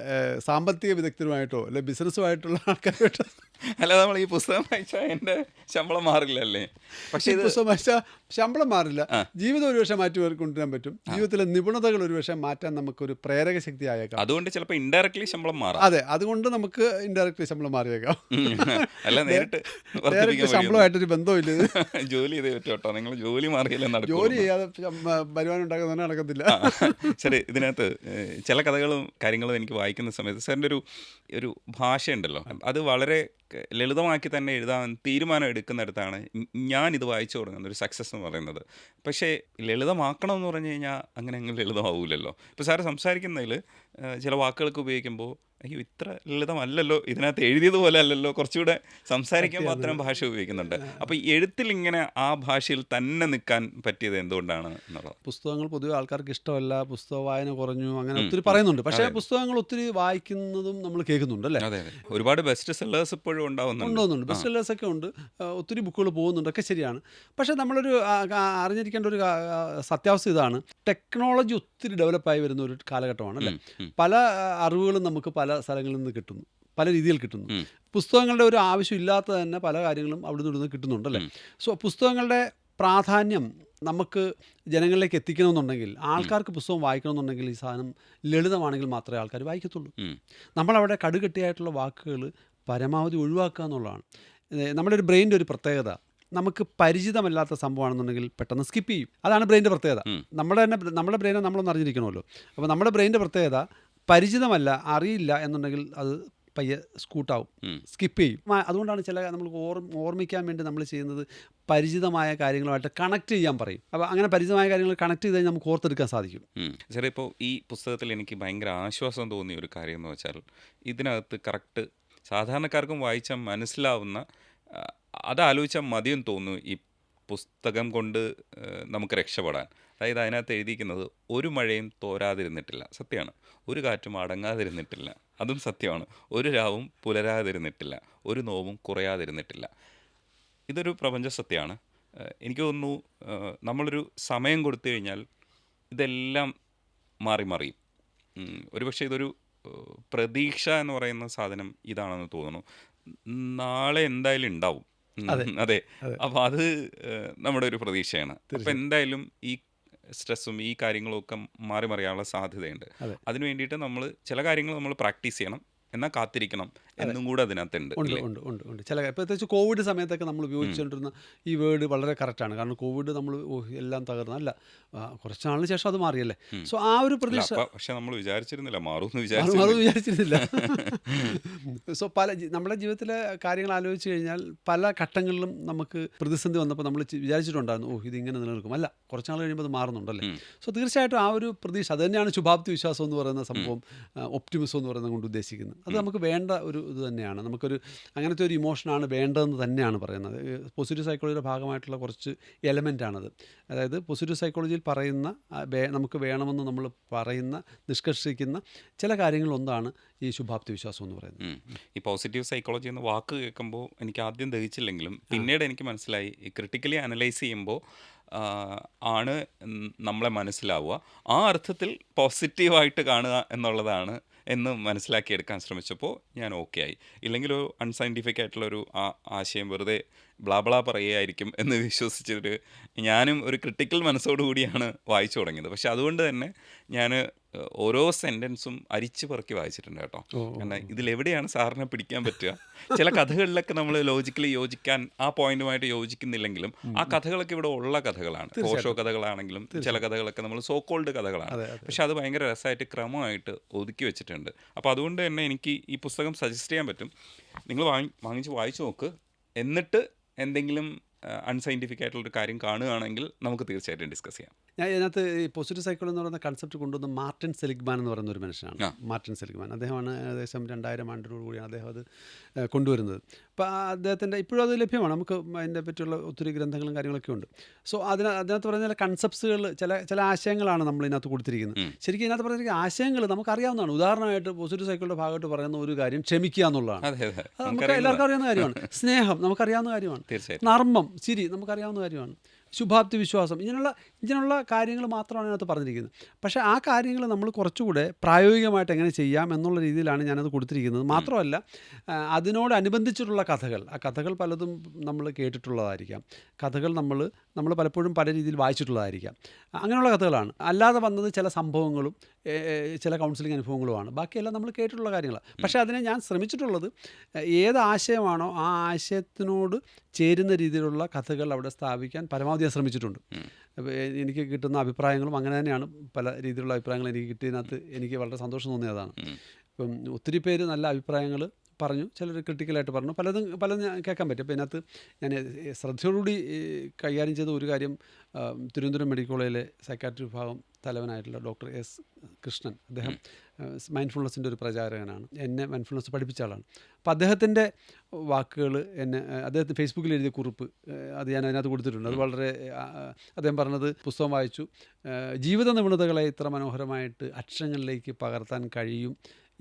സാമ്പത്തിക വിദഗ്ധരുമായിട്ടോ അല്ലെ ബിസിനസ്സുമായിട്ടുള്ള ആൾക്കാരുമായിട്ടോ. അല്ല, നമ്മൾ ഈ പുസ്തകം വായിച്ചാൽ എൻ്റെ ശമ്പളം മാറില്ലല്ലേ? പക്ഷേ പുസ്തകം വായിച്ചാൽ ശമ്പളം മാറില്ല, ജീവിതം ഒരുപക്ഷെ മാറ്റി കൊണ്ടുവരാൻ പറ്റും. ജീവിതത്തിലെ നിപുണതകൾ ഒരുപക്ഷെ മാറ്റാൻ നമുക്കൊരു പ്രേരക ശക്തി ആയേക്കാം. അതുകൊണ്ട് ചിലപ്പോൾ ഇൻഡയറക്ട്ലി ശമ്പളം മാറാം. അതെ, അതുകൊണ്ട് നമുക്ക് ഇൻഡയറക്ട്ലി ശമ്പളം മാറിയേക്കാം. അല്ല, നേരിട്ട് ശമ്പളമായിട്ടൊരു ബന്ധമില്ല. ജോലി ചെയ്തേ പറ്റും കേട്ടോ. നിങ്ങൾ ജോലി മാറിയില്ല, ജോലി ചെയ്യാതെ വരുമാനം ഉണ്ടാക്കാൻ നടക്കത്തില്ല. ശരി, ഇതിനകത്ത് ചില കഥകളും കാര്യങ്ങളും എനിക്ക് വായിക്കുന്ന സമയത്ത് സാറിൻ്റെ ഒരു ഭാഷയുണ്ടല്ലോ, അത് വളരെ ലളിതമാക്കി തന്നെ എഴുതാൻ തീരുമാനം എടുക്കുന്നിടത്താണ് ഞാനിത് വായിച്ചു തുടങ്ങുന്ന ഒരു സക്സസ് എന്ന് പറയുന്നത്. പക്ഷേ ലളിതമാക്കണം എന്ന് പറഞ്ഞു കഴിഞ്ഞാൽ അങ്ങനെ ലളിതമാവില്ലല്ലോ. ഇപ്പോൾ സാറ് സംസാരിക്കുന്നതിൽ ചില വാക്കുകളൊക്കെ ഉപയോഗിക്കുമ്പോൾ അയ്യോ ഇത്ര ലളിതമല്ലല്ലോ, ഇതിനകത്ത് എഴുതിയതുപോലെ അല്ലല്ലോ, കുറച്ചുകൂടെ സംസാരിക്കുമ്പോൾ അത്തരം ഭാഷ ഉപയോഗിക്കുന്നുണ്ട്. അപ്പോൾ ഈ എഴുത്തിൽ ഇങ്ങനെ ആ ഭാഷയിൽ തന്നെ നിൽക്കാൻ പറ്റിയത് എന്തുകൊണ്ടാണ് എന്നുള്ളത്. പുസ്തകങ്ങൾ പൊതുവെ ആൾക്കാർക്ക് ഇഷ്ടമല്ല, പുസ്തക വായന കുറഞ്ഞു, അങ്ങനെ ഒത്തിരി പറയുന്നുണ്ട്. പക്ഷേ പുസ്തകങ്ങൾ ഒത്തിരി വായിക്കുന്നതും നമ്മൾ കേൾക്കുന്നുണ്ട് അല്ലേ? അതെ, ഒരുപാട് ബെസ്റ്റ് സെല്ലേഴ്സ് ഇപ്പോഴും ഉണ്ടാവുന്നുണ്ട്. ബെസ്റ്റ് സെല്ലേഴ്സൊക്കെ ഉണ്ട്, ഒത്തിരി ബുക്കുകൾ പോകുന്നുണ്ട്, ഒക്കെ ശരിയാണ്. പക്ഷേ നമ്മളൊരു അറിഞ്ഞിരിക്കേണ്ട ഒരു സത്യാവസ്ഥ ഇതാണ്, ടെക്നോളജി ഒത്തിരി ഡെവലപ്പായി വരുന്ന ഒരു കാലഘട്ടമാണ് അല്ലേ? പല അറിവുകളും നമുക്ക് പല സ്ഥലങ്ങളിൽ നിന്ന് കിട്ടുന്നു, പല രീതിയിൽ കിട്ടുന്നു. പുസ്തകങ്ങളുടെ ഒരു ആവശ്യമില്ലാത്ത തന്നെ പല കാര്യങ്ങളും അവിടെ നിന്ന് കിട്ടുന്നുണ്ടല്ലേ? സോ പുസ്തകങ്ങളുടെ പ്രാധാന്യം നമുക്ക് ജനങ്ങളിലേക്ക് എത്തിക്കണമെന്നുണ്ടെങ്കിൽ, ആൾക്കാർക്ക് പുസ്തകം വായിക്കണമെന്നുണ്ടെങ്കിൽ ഈ സാധനം ലളിതമാണെങ്കിൽ മാത്രമേ ആൾക്കാർ വായിക്കത്തുള്ളൂ. നമ്മളവിടെ കടുകട്ടിയായിട്ടുള്ള വാക്കുകൾ പരമാവധി ഒഴിവാക്കുക എന്നുള്ളതാണ്. നമ്മുടെ ഒരു ബ്രെയിൻ്റെ ഒരു പ്രത്യേകത, നമുക്ക് പരിചിതമല്ലാത്ത സംഭവമാണെന്നുണ്ടെങ്കിൽ പെട്ടെന്ന് സ്കിപ്പ് ചെയ്യും. അതാണ് ബ്രെയിൻ്റെ പ്രത്യേകത. നമ്മുടെ ബ്രെയിനെ നമ്മളൊന്ന് അറിഞ്ഞിരിക്കണമല്ലോ. അപ്പോൾ നമ്മുടെ ബ്രെയിൻ്റെ പ്രത്യേകത പരിചിതമല്ല, അറിയില്ല എന്നുണ്ടെങ്കിൽ അത് പയ്യെ സ്കൂട്ടാവും, സ്കിപ്പ് ചെയ്യും. അതുകൊണ്ടാണ് ചില നമ്മൾ ഓർമ്മിക്കാൻ വേണ്ടി നമ്മൾ ചെയ്യുന്നത് പരിചിതമായ കാര്യങ്ങളുമായിട്ട് കണക്ട് ചെയ്യാൻ പറയും. അപ്പോൾ അങ്ങനെ പരിചിതമായ കാര്യങ്ങൾ കണക്ട് ചെയ്ത് കഴിഞ്ഞാൽ നമുക്ക് ഓർത്തെടുക്കാൻ സാധിക്കും. സാറേ, ഇപ്പോൾ ഈ പുസ്തകത്തിൽ എനിക്ക് ഭയങ്കര ആശ്വാസം തോന്നിയ ഒരു കാര്യം എന്ന് വെച്ചാൽ, ഇതിനകത്ത് കറക്റ്റ് സാധാരണക്കാർക്കും വായിച്ചാൽ മനസ്സിലാവുന്ന, അതാലോചിച്ചാൽ മതിയെന്ന് തോന്നുന്നു ഈ പുസ്തകം കൊണ്ട് നമുക്ക് രക്ഷപ്പെടാൻ. അതായത് അതിനകത്ത് എഴുതിയിരിക്കുന്നത് ഒരു മഴയും തോരാതിരുന്നിട്ടില്ല, സത്യമാണ്. ഒരു കാറ്റും അടങ്ങാതിരുന്നിട്ടില്ല, അതും സത്യമാണ്. ഒരു രാവും പുലരാതിരുന്നിട്ടില്ല, ഒരു നോവും കുറയാതിരുന്നിട്ടില്ല. ഇതൊരു പ്രപഞ്ച സത്യമാണ്. എനിക്ക് തോന്നുന്നു നമ്മളൊരു സമയം കൊടുത്തു കഴിഞ്ഞാൽ ഇതെല്ലാം മാറി മറിയും. ഒരുപക്ഷെ ഇതൊരു പ്രതീക്ഷ എന്ന് പറയുന്ന സാധനം ഇതാണെന്ന് തോന്നുന്നു. നാളെ എന്തായാലും ഉണ്ടാവും. അതെ. അപ്പോൾ അത് നമ്മുടെ ഒരു പ്രതീക്ഷയാണ്. അപ്പോൾ എന്തായാലും ഈ സ്ട്രെസ്സും ഈ കാര്യങ്ങളും ഒക്കെ മാറി മറിയാനുള്ള സാധ്യതയുണ്ട്. അതിന് വേണ്ടിയിട്ട് നമ്മൾ ചില കാര്യങ്ങൾ നമ്മൾ പ്രാക്ടീസ് ചെയ്യണം, എന്നാൽ കാത്തിരിക്കണം എന്നും കൂടെ അതിനകത്തുണ്ട്. ഉണ്ട് ഉണ്ട് ഉണ്ട് ഉണ്ട് ചില പ്രത്യേകിച്ച് കോവിഡ് സമയത്തൊക്കെ നമ്മൾ ഉപയോഗിച്ചുകൊണ്ടിരുന്ന ഈ വേർഡ് വളരെ കറക്റ്റാണ്. കാരണം കോവിഡ് നമ്മൾ എല്ലാം തകർന്ന അല്ല, കുറച്ച് നാളിന് ശേഷം അത് മാറിയല്ലേ. സോ ആ ഒരു പ്രതീക്ഷ പക്ഷെ നമ്മൾ വിചാരിച്ചിരുന്നില്ല മാറുമെന്ന് വിചാരിച്ചിരുന്നില്ല. സോ നമ്മുടെ ജീവിതത്തിലെ കാര്യങ്ങൾ ആലോചിച്ച് കഴിഞ്ഞാൽ പല ഘട്ടങ്ങളിലും നമുക്ക് പ്രതിസന്ധി വന്നപ്പോൾ നമ്മൾ വിചാരിച്ചിട്ടുണ്ടായിരുന്നു ഇതിങ്ങനെ നിലനിൽക്കും. അല്ല, കുറച്ച് നാൾ കഴിയുമ്പോൾ അത് മാറുന്നുണ്ടല്ലേ. സോ തീർച്ചയായിട്ടും ആ ഒരു പ്രതീക്ഷ, അത് തന്നെയാണ് ശുഭാപ്തി വിശ്വാസം എന്ന് പറയുന്ന സംഭവം, ഒപ്റ്റിമിസം എന്ന് പറയുന്നത് കൊണ്ട് ഉദ്ദേശിക്കുന്നത്. അത് നമുക്ക് വേണ്ട ഒരു ഇത് തന്നെയാണ്. നമുക്കൊരു അങ്ങനത്തെ ഒരു ഇമോഷനാണ് വേണ്ടതെന്ന് തന്നെയാണ് പറയുന്നത്. പോസിറ്റീവ് സൈക്കോളജിയുടെ ഭാഗമായിട്ടുള്ള കുറച്ച് എലമെൻ്റാണത്. അതായത് പോസിറ്റീവ് സൈക്കോളജിയിൽ പറയുന്ന നമുക്ക് വേണമെന്ന് നമ്മൾ പറയുന്ന നിഷ്കർഷിക്കുന്ന ചില കാര്യങ്ങളൊന്നാണ് ഈ ശുഭാപ്തി വിശ്വാസം എന്ന് പറയുന്നത്. ഈ പോസിറ്റീവ് സൈക്കോളജി എന്ന വാക്ക് കേൾക്കുമ്പോൾ എനിക്ക് ആദ്യം ദഹിച്ചില്ലെങ്കിലും പിന്നീട് എനിക്ക് മനസ്സിലായി, ഈ ക്രിട്ടിക്കലി അനലൈസ് ചെയ്യുമ്പോൾ ആണ് നമ്മളെ മനസ്സിലാവുക. ആ അർത്ഥത്തിൽ പോസിറ്റീവായിട്ട് കാണുക എന്നുള്ളതാണ് എന്ന് മനസ്സിലാക്കിയെടുക്കാൻ ശ്രമിച്ചപ്പോൾ ഞാൻ ഓക്കെ ആയി. ഇല്ലെങ്കിൽ ഒരു അൺസയൻറ്റിഫിക് ആയിട്ടുള്ളൊരു ആശയം വെറുതെ ബ്ലാബ്ലാ പറയുകയായിരിക്കും എന്ന് വിശ്വസിച്ചിട്ട് ഞാനും ഒരു ക്രിട്ടിക്കൽ മനസ്സോടുകൂടിയാണ് വായിച്ചു തുടങ്ങിയത്. പക്ഷെ അതുകൊണ്ട് തന്നെ ഞാൻ ഓരോ സെൻറ്റൻസും അരിച്ചു പെറുക്കി വായിച്ചിട്ടുണ്ട് കേട്ടോ. കാരണം ഇതിലെവിടെയാണ് സാറിനെ പിടിക്കാൻ പറ്റുക. ചില കഥകളിലൊക്കെ നമ്മൾ ലോജിക്കലി യോജിക്കാൻ ആ പോയിന്റുമായിട്ട് യോജിക്കുന്നില്ലെങ്കിലും ആ കഥകളൊക്കെ ഇവിടെ ഉള്ള കഥകളാണ്. ഓഷോ കഥകളാണെങ്കിലും ചില കഥകളൊക്കെ നമ്മൾ സോ കോൾഡ് കഥകളാണ്. പക്ഷെ അത് ഭയങ്കര രസമായിട്ട് ക്രമമായിട്ട് ഒതുക്കി വെച്ചിട്ടുണ്ട്. അപ്പോൾ അതുകൊണ്ട് തന്നെ എനിക്ക് ഈ പുസ്തകം സജസ്റ്റ് ചെയ്യാൻ പറ്റും. നിങ്ങൾ വാങ്ങിച്ച് വായിച്ചു നോക്ക്. എന്നിട്ട് എന്തെങ്കിലും അൺസയൻറ്റിഫിക് ആയിട്ടുള്ളൊരു കാര്യം കാണുകയാണെങ്കിൽ നമുക്ക് തീർച്ചയായിട്ടും ഡിസ്കസ് ചെയ്യാം. ഞാൻ ഇതിനകത്ത് ഈ പോസിറ്റീവ് സൈക്കോളജി എന്ന് പറയുന്ന കൺസെപ്റ്റ് കൊണ്ടുവന്ന മാർട്ടിൻ സെലിഗ്മാൻ എന്ന് പറയുന്ന ഒരു മനുഷ്യനാണ്. മാർട്ടിൻ സെലിഗ്മാൻ, അദ്ദേഹമാണ് ഏകദേശം 2000 ആണ്ടിനോട് കൂടിയാണ് അദ്ദേഹം അത് കൊണ്ടുവരുന്നത്. അപ്പോൾ അദ്ദേഹത്തിൻ്റെ ഇപ്പോഴും അത് ലഭ്യമാണ്. നമുക്ക് അതിനെ പറ്റിയുള്ള ഒത്തിരി ഗ്രന്ഥങ്ങളും കാര്യങ്ങളൊക്കെ ഉണ്ട്. സോ അതിനകത്ത് പറയുന്ന ചില കൺസെപ്റ്റ്സുകൾ, ചില ആശയങ്ങളാണ് നമ്മൾ ഇതിനകത്ത് കൊടുത്തിരിക്കുന്നത്. ശരിക്കും ഇതിനകത്ത് പറഞ്ഞിരിക്കുന്ന ആശയങ്ങൾ നമുക്കറിയാവുന്നതാണ്. ഉദാഹരണമായിട്ട് പോസിറ്റീവ് സൈക്കോളജിയുടെ ഭാഗമായിട്ട് പറയുന്ന ഒരു കാര്യം ക്ഷമിക്കുക എന്നുള്ളതാണ്. അത് നമുക്ക് എല്ലാവർക്കും അറിയാവുന്ന കാര്യമാണ്. സ്നേഹം നമുക്കറിയാവുന്ന കാര്യമാണ്. നർമ്മം, ചിരി നമുക്കറിയാവുന്ന കാര്യമാണ്. ശുഭാപ്തി വിശ്വാസം, ഇങ്ങനെയുള്ള കാര്യങ്ങൾ മാത്രമാണ് ഇതിനകത്ത് പറഞ്ഞിരിക്കുന്നത്. പക്ഷേ ആ കാര്യങ്ങൾ നമ്മൾ കുറച്ചുകൂടെ പ്രായോഗികമായിട്ട് എങ്ങനെ ചെയ്യാം എന്നുള്ള രീതിയിലാണ് ഞാനത് കൊടുത്തിരിക്കുന്നത്. മാത്രമല്ല അതിനോടനുബന്ധിച്ചിട്ടുള്ള കഥകൾ, ആ കഥകൾ പലതും നമ്മൾ കേട്ടിട്ടുള്ളതായിരിക്കാം. കഥകൾ നമ്മൾ പലപ്പോഴും പല രീതിയിൽ വായിച്ചിട്ടുള്ളതായിരിക്കാം. അങ്ങനെയുള്ള കഥകളാണ്. അല്ലാതെ വന്നത് ചില സംഭവങ്ങളും ചില കൗൺസിലിംഗ് അനുഭവങ്ങളുമാണ്. ബാക്കിയെല്ലാം നമ്മൾ കേട്ടിട്ടുള്ള കാര്യങ്ങളാണ്. പക്ഷേ അതിനെ ഞാൻ ശ്രമിച്ചിട്ടുള്ളത് ഏത് ആശയമാണോ ആ ആശയത്തിനോട് ചേരുന്ന രീതിയിലുള്ള കഥകൾ അവിടെ സ്ഥാപിക്കാൻ പരമാവധി ശ്രമിച്ചിട്ടുണ്ട്. എനിക്ക് കിട്ടുന്ന അഭിപ്രായങ്ങളും അങ്ങനെ തന്നെയാണ്. പല രീതിയിലുള്ള അഭിപ്രായങ്ങൾ എനിക്ക് കിട്ടിയതിനകത്ത് എനിക്ക് വളരെ സന്തോഷം തോന്നിയതാണ്. ഇപ്പം ഒത്തിരി പേര് നല്ല അഭിപ്രായങ്ങൾ പറഞ്ഞു, ചിലർ ക്രിട്ടിക്കലായിട്ട് പറഞ്ഞു, പലതും കേൾക്കാൻ പറ്റും. അപ്പോൾ ഇതിനകത്ത് ഞാൻ ശ്രദ്ധയോടുകൂടി കൈകാര്യം ചെയ്ത ഒരു കാര്യം, തിരുവനന്തപുരം മെഡിക്കൽ കോളേജിലെ സൈക്കാട്രി വിഭാഗം തലവനായിട്ടുള്ള ഡോക്ടർ എസ് കൃഷ്ണൻ, അദ്ദേഹം മൈൻഡ്ഫുൾനെസ്സിൻ്റെ ഒരു പ്രചാരകനാണ്. എന്നെ മൈൻഡ്ഫുൾനെസ് പഠിപ്പിച്ച ആളാണ്. അപ്പോൾ അദ്ദേഹത്തിൻ്റെ വാക്കുകൾ അദ്ദേഹത്തിന് ഫേസ്ബുക്കിൽ എഴുതിയ കുറിപ്പ് അത് ഞാൻ അതിനകത്ത് കൊടുത്തിട്ടുണ്ട്. അത് വളരെ അദ്ദേഹം പറഞ്ഞത്, പുസ്തകം വായിച്ചു, ജീവിത നിപുണതകളെ ഇത്ര മനോഹരമായിട്ട് അക്ഷരങ്ങളിലേക്ക് പകർത്താൻ കഴിയും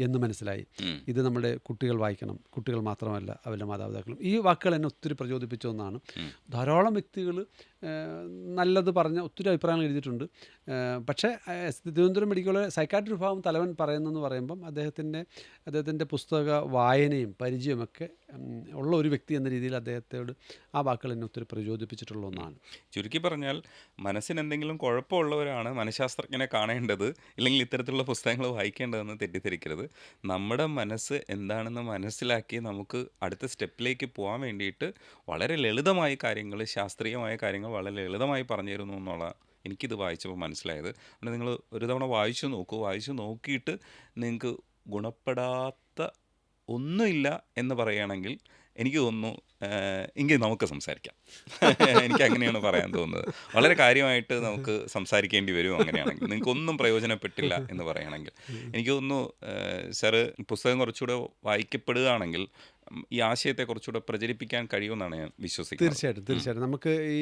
എന്ന് മനസ്സിലായി. ഇത് നമ്മുടെ കുട്ടികൾ വായിക്കണം, കുട്ടികൾ മാത്രമല്ല അവരുടെ മാതാപിതാക്കളും. ഈ വാക്കുകൾ എന്നെ ഒത്തിരി പ്രചോദിപ്പിച്ച ഒന്നാണ്. ധാരാളം വ്യക്തികൾ നല്ലത് പറഞ്ഞ ഒത്തിരി അഭിപ്രായങ്ങൾ എഴുതിയിട്ടുണ്ട്. പക്ഷേ തിരുവനന്തപുരം മെഡിക്കൽ കോളേജ് സൈക്കാട്രി വിഭാഗം തലവൻ പറയുന്നതെന്ന് പറയുമ്പം അദ്ദേഹത്തിൻ്റെ പുസ്തക വായനയും പരിചയമൊക്കെ ഉള്ള ഒരു വ്യക്തി എന്ന രീതിയിൽ അദ്ദേഹത്തോട് ആ വാക്കുകൾ എന്നെ ഒത്തിരി പ്രചോദിപ്പിച്ചിട്ടുള്ള ഒന്നാണ്. ചുരുക്കി പറഞ്ഞാൽ മനസ്സിന് എന്തെങ്കിലും കുഴപ്പമുള്ളവരാണ് മനഃശാസ്ത്രജ്ഞനെ കാണേണ്ടത്, ഇല്ലെങ്കിൽ ഇത്തരത്തിലുള്ള പുസ്തകങ്ങൾ വായിക്കേണ്ടതെന്ന് തെറ്റിദ്ധരിക്കരുത്. നമ്മുടെ മനസ്സ് എന്താണെന്ന് മനസ്സിലാക്കി നമുക്ക് അടുത്ത സ്റ്റെപ്പിലേക്ക് പോകാൻ വേണ്ടിയിട്ട് വളരെ ലളിതമായ കാര്യങ്ങൾ, ശാസ്ത്രീയമായ കാര്യങ്ങൾ വളരെ ലളിതമായി പറഞ്ഞു തരുന്നു എന്നുള്ള എനിക്കിത് വായിച്ചപ്പോൾ മനസ്സിലായത്. അതുകൊണ്ട് നിങ്ങൾ ഒരു തവണ വായിച്ചു നോക്കിയിട്ട് നിങ്ങൾക്ക് ഗുണപ്പെടാത്ത ഒന്നുമില്ല എന്ന് പറയുകയാണെങ്കിൽ എനിക്ക് തോന്നുന്നു എങ്കിൽ നമുക്ക് സംസാരിക്കാം. എനിക്ക് അങ്ങനെയാണ് പറയാൻ തോന്നുന്നത്. വളരെ കാര്യമായിട്ട് നമുക്ക് സംസാരിക്കേണ്ടി വരും അങ്ങനെയാണെങ്കിൽ. നിങ്ങൾക്കൊന്നും പ്രയോജനപ്പെട്ടില്ല എന്ന് പറയുകയാണെങ്കിൽ. എനിക്ക് തോന്നുന്നു സാറ് പുസ്തകം കുറച്ചുകൂടെ വായിക്കപ്പെടുകയാണെങ്കിൽ ഈ ആശയത്തെ കുറച്ചുകൂടെ പ്രചരിപ്പിക്കാൻ കഴിയുമെന്നാണ് ഞാൻ വിശ്വസിക്കുന്നത്. തീർച്ചയായിട്ടും നമുക്ക് ഈ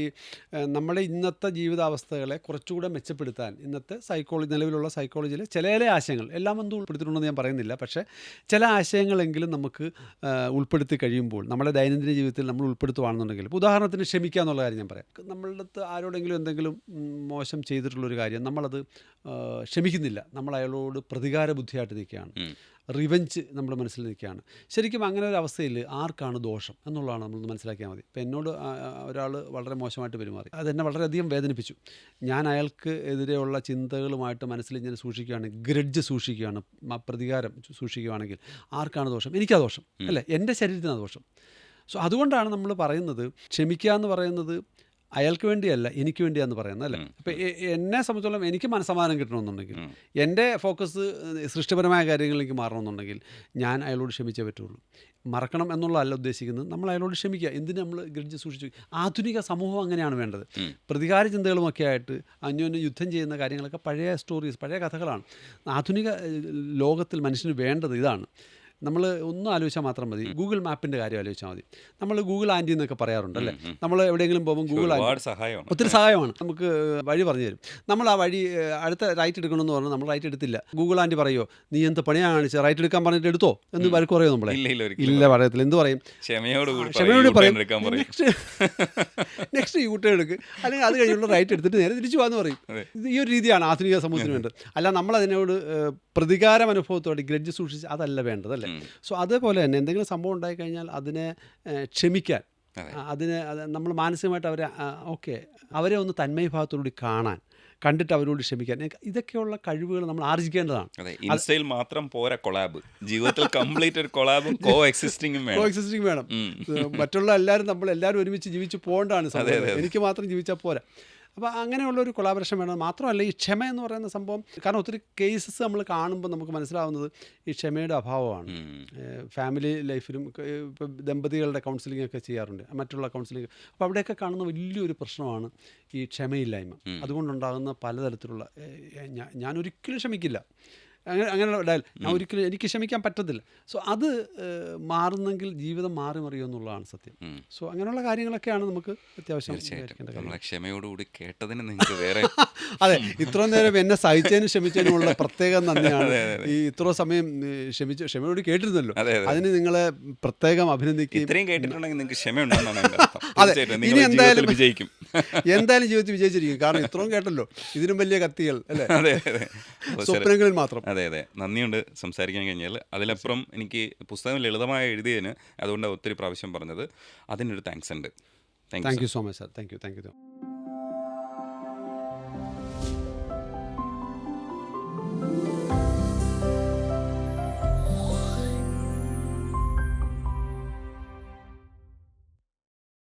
നമ്മുടെ ഇന്നത്തെ ജീവിതാവസ്ഥകളെ കുറച്ചുകൂടെ മെച്ചപ്പെടുത്താൻ ഇന്നത്തെ നിലവിലുള്ള സൈക്കോളജിയിലെ ചില ആശയങ്ങൾ എല്ലാം ഒന്നും ഉൾപ്പെടുത്തിയിട്ടുണ്ടെന്ന് ഞാൻ പറയുന്നില്ല, പക്ഷേ ചില ആശയങ്ങളെങ്കിലും നമുക്ക് ഉൾപ്പെടുത്തി കഴിയുമ്പോൾ നമ്മുടെ ദൈനംദിന ജീവിതത്തിൽ നമ്മൾ ഉൾപ്പെടുത്തുകയാണെന്നുണ്ടെങ്കിൽ, ഉദാഹരണത്തിന് ക്ഷമിക്കുക എന്നുള്ള കാര്യം ഞാൻ പറയാം. നമ്മളുടെ അടുത്ത് ആരോടെങ്കിലും എന്തെങ്കിലും മോശം ചെയ്തിട്ടുള്ളൊരു കാര്യം നമ്മളത് ക്ഷമിക്കുന്നില്ല, നമ്മൾ അയാളോട് പ്രതികാര ബുദ്ധിയായിട്ട് നിൽക്കുകയാണ്, റിവെഞ്ച് നമ്മുടെ മനസ്സിൽ നിൽക്കുകയാണ്. ശരിക്കും അങ്ങനെ ഒരു അവസ്ഥയിൽ ആർക്കാണ് ദോഷം എന്നുള്ളതാണ് നമ്മളൊന്ന് മനസ്സിലാക്കിയാൽ മതി. ഇപ്പോൾ എന്നോട് ഒരാൾ വളരെ മോശമായിട്ട് പെരുമാറി, അതെന്നെ വളരെയധികം വേദനിപ്പിച്ചു. ഞാൻ അയാൾക്ക് എതിരെയുള്ള ചിന്തകളുമായിട്ട് മനസ്സിൽ ഇങ്ങനെ സൂക്ഷിക്കുകയാണെങ്കിൽ, ഗ്രഡ്ജ് സൂക്ഷിക്കുകയാണ്, പ്രതികാരം സൂക്ഷിക്കുകയാണെങ്കിൽ ആർക്കാണ് ദോഷം? എനിക്കാ ദോഷം അല്ലേ? എൻ്റെ ശരീരത്തിനാണ് ദോഷം. സോ അതുകൊണ്ടാണ് നമ്മൾ പറയുന്നത്, ക്ഷമിക്കുക എന്ന് പറയുന്നത് അയാൾക്ക് വേണ്ടിയല്ല, എനിക്ക് വേണ്ടിയാന്ന് പറയുന്നത് അല്ലേ. അപ്പോൾ എന്നെ സംബന്ധിച്ചോളം എനിക്ക് മനസ്സമാധാനം കിട്ടണമെന്നുണ്ടെങ്കിൽ, എൻ്റെ ഫോക്കസ് സൃഷ്ടിപരമായ കാര്യങ്ങളിലേക്ക് മാറണമെന്നുണ്ടെങ്കിൽ ഞാൻ അയാളോട് ക്ഷമിച്ചേ പറ്റുള്ളൂ. മറക്കണം എന്നുള്ളതല്ല ഉദ്ദേശിക്കുന്നത്, നമ്മൾ അയാളോട് ക്ഷമിക്കുക. എന്തിന് നമ്മൾ ഗ്രഡ്ജ് സൂക്ഷിച്ചു? ആധുനിക സമൂഹം അങ്ങനെയാണ് വേണ്ടത്. പ്രതികാര ചിന്തകളുമൊക്കെ ആയിട്ട് അന്യോന്യം യുദ്ധം ചെയ്യുന്ന കാര്യങ്ങളൊക്കെ പഴയ സ്റ്റോറീസ്, പഴയ കഥകളാണ്. ആധുനിക ലോകത്തിൽ മനുഷ്യന് വേണ്ടത് ഇതാണ്. നമ്മൾ ഒന്നും ആലോചിച്ചാൽ മാത്രം മതി. ഗൂഗിൾ മാപ്പിൻ്റെ കാര്യം ആലോചിച്ചാൽ മതി. നമ്മൾ ഗൂഗിൾ ആൻറ്റി എന്നൊക്കെ പറയാറുണ്ട് അല്ലേ. നമ്മൾ എവിടെയെങ്കിലും പോകുമ്പോൾ ഗൂഗിൾ ആൻറ്റി ഒത്തിരി സഹായമാണ്, നമുക്ക് വഴി പറഞ്ഞു തരും. നമ്മൾ ആ വഴി അടുത്ത റൈറ്റ് എടുക്കണമെന്ന് പറഞ്ഞാൽ നമ്മൾ റൈറ്റ് എടുത്തില്ല. ഗൂഗിൾ ആൻറ്റി പറയുമോ, നീ എന്ത് പണിയാണ് കാണിച്ചത്, റൈറ്റ് എടുക്കാൻ പറഞ്ഞിട്ട് എടുത്തോ എന്ന് വരക്ക് പറയുമോ? നമ്മളെ ഇല്ല, പറയത്തില്ല. എന്ത് പറയും? ക്ഷമയോട് പറയും. നെക്സ്റ്റ് യൂട്ടേൺ എടുക്ക്, അല്ലെങ്കിൽ അത് കഴിഞ്ഞുള്ള റൈറ്റ് എടുത്തിട്ട് നേരെ തിരിച്ചു പോകാമെന്ന് പറയും. ഈ ഒരു രീതിയാണ് ആധുനിക സമൂഹത്തിന് വേണ്ടത്. അല്ല നമ്മളതിനോട് പ്രതികാര അനുഭവത്തോടെ ഗ്രഡ്ജ് സൂക്ഷിച്ച് അതല്ല വേണ്ടത് അല്ലേ. സോ അതേപോലെ തന്നെ എന്തെങ്കിലും സംഭവം ഉണ്ടായിക്കഴിഞ്ഞാൽ അതിനെ ക്ഷമിക്കാൻ, നമ്മൾ മാനസികമായിട്ട് അവരെ ഒന്ന് തന്മയ ഭാവത്തോടുകൂടി കാണാൻ, കണ്ടിട്ട് അവരോട് ക്ഷമിക്കാൻ, ഇതൊക്കെയുള്ള കഴിവുകൾ നമ്മൾ ആർജിക്കേണ്ടതാണ്. ഇൻസ്റ്റയിൽ മാത്രം പോരാ കൊളാബ്, ജീവിതത്തിൽ കംപ്ലീറ്റ് ഒരു കൊളാബും കോ എക്സിസ്റ്റിംഗും വേണം. മറ്റുള്ള നമ്മളെല്ലാവരും ഒരുമിച്ച് ജീവിച്ച് പോകേണ്ടതാണ് സംഭവം. എനിക്ക് മാത്രം ജീവിച്ചാൽ പോരാ. അപ്പോൾ അങ്ങനെയുള്ളൊരു കൊളാബറേഷൻ വേണം. മാത്രമല്ല ഈ ക്ഷമ എന്ന് പറയുന്ന സംഭവം, കാരണം ഒത്തിരി കേസസ് നമ്മൾ കാണുമ്പോൾ നമുക്ക് മനസ്സിലാവുന്നത് ഈ ക്ഷമയുടെ അഭാവമാണ്. ഫാമിലി ലൈഫിലും ഇപ്പോൾ ദമ്പതികളുടെ കൗൺസിലിംഗ് ഒക്കെ ചെയ്യാറുണ്ട്, മറ്റുള്ള കൗൺസിലിംഗ്. അപ്പോൾ അവിടെയൊക്കെ കാണുന്ന വലിയൊരു പ്രശ്നമാണ് ഈ ക്ഷമയില്ലായ്മ. അതുകൊണ്ടുണ്ടാകുന്ന പലതരത്തിലുള്ള ഞാൻ ഒരിക്കലും ക്ഷമിക്കില്ല, അങ്ങനെയുള്ള ഞാൻ ഒരിക്കലും എനിക്ക് ക്ഷമിക്കാൻ പറ്റത്തില്ല. സോ അത് മാറുന്നെങ്കിൽ ജീവിതം മാറി മറിയോ എന്നുള്ളതാണ് സത്യം. സോ അങ്ങനെയുള്ള കാര്യങ്ങളൊക്കെയാണ് നമുക്ക് അത്യാവശ്യം. ക്ഷമയോടുകൂടി കേട്ടതിന് നിങ്ങൾക്ക് വേറെ അതെ, ഇത്രയും നേരം എന്നെ സഹിച്ചതിനും ക്ഷമിച്ചതിനുമുള്ള പ്രത്യേകം നന്ദിയാണ്. ഈ ഇത്ര സമയം ക്ഷമയോട് കേട്ടിരുന്നല്ലോ, അതിന് നിങ്ങളെ പ്രത്യേകം അഭിനന്ദിക്കുകയും. ഇത്രയും കേട്ടിട്ടുണ്ടെങ്കിൽ നിങ്ങൾക്ക് ക്ഷമയുണ്ടെന്നാണ്. അതെ, ഇനി എന്തായാലും വിജയിക്കും, എന്തായാലും ജീവിതത്തിൽ വിജയിച്ചിരിക്കും. കാരണം ഇത്രയും കേട്ടല്ലോ, ഇതിനും വലിയ കത്തികൾ അല്ലേ, സ്വപ്നങ്ങളിൽ മാത്രം. അതെ, നന്ദിയുണ്ട് സംസാരിക്കാൻ കഴിഞ്ഞാൽ. അതിലപ്പുറം എനിക്ക് പുസ്തകം ലളിതമായി എഴുതിയതിന്, അതുകൊണ്ട് ഒത്തിരി പ്രാവശ്യം പറഞ്ഞത്, അതിനൊരു താങ്ക്സ് ഉണ്ട്. Thank you so much sir. Thank you.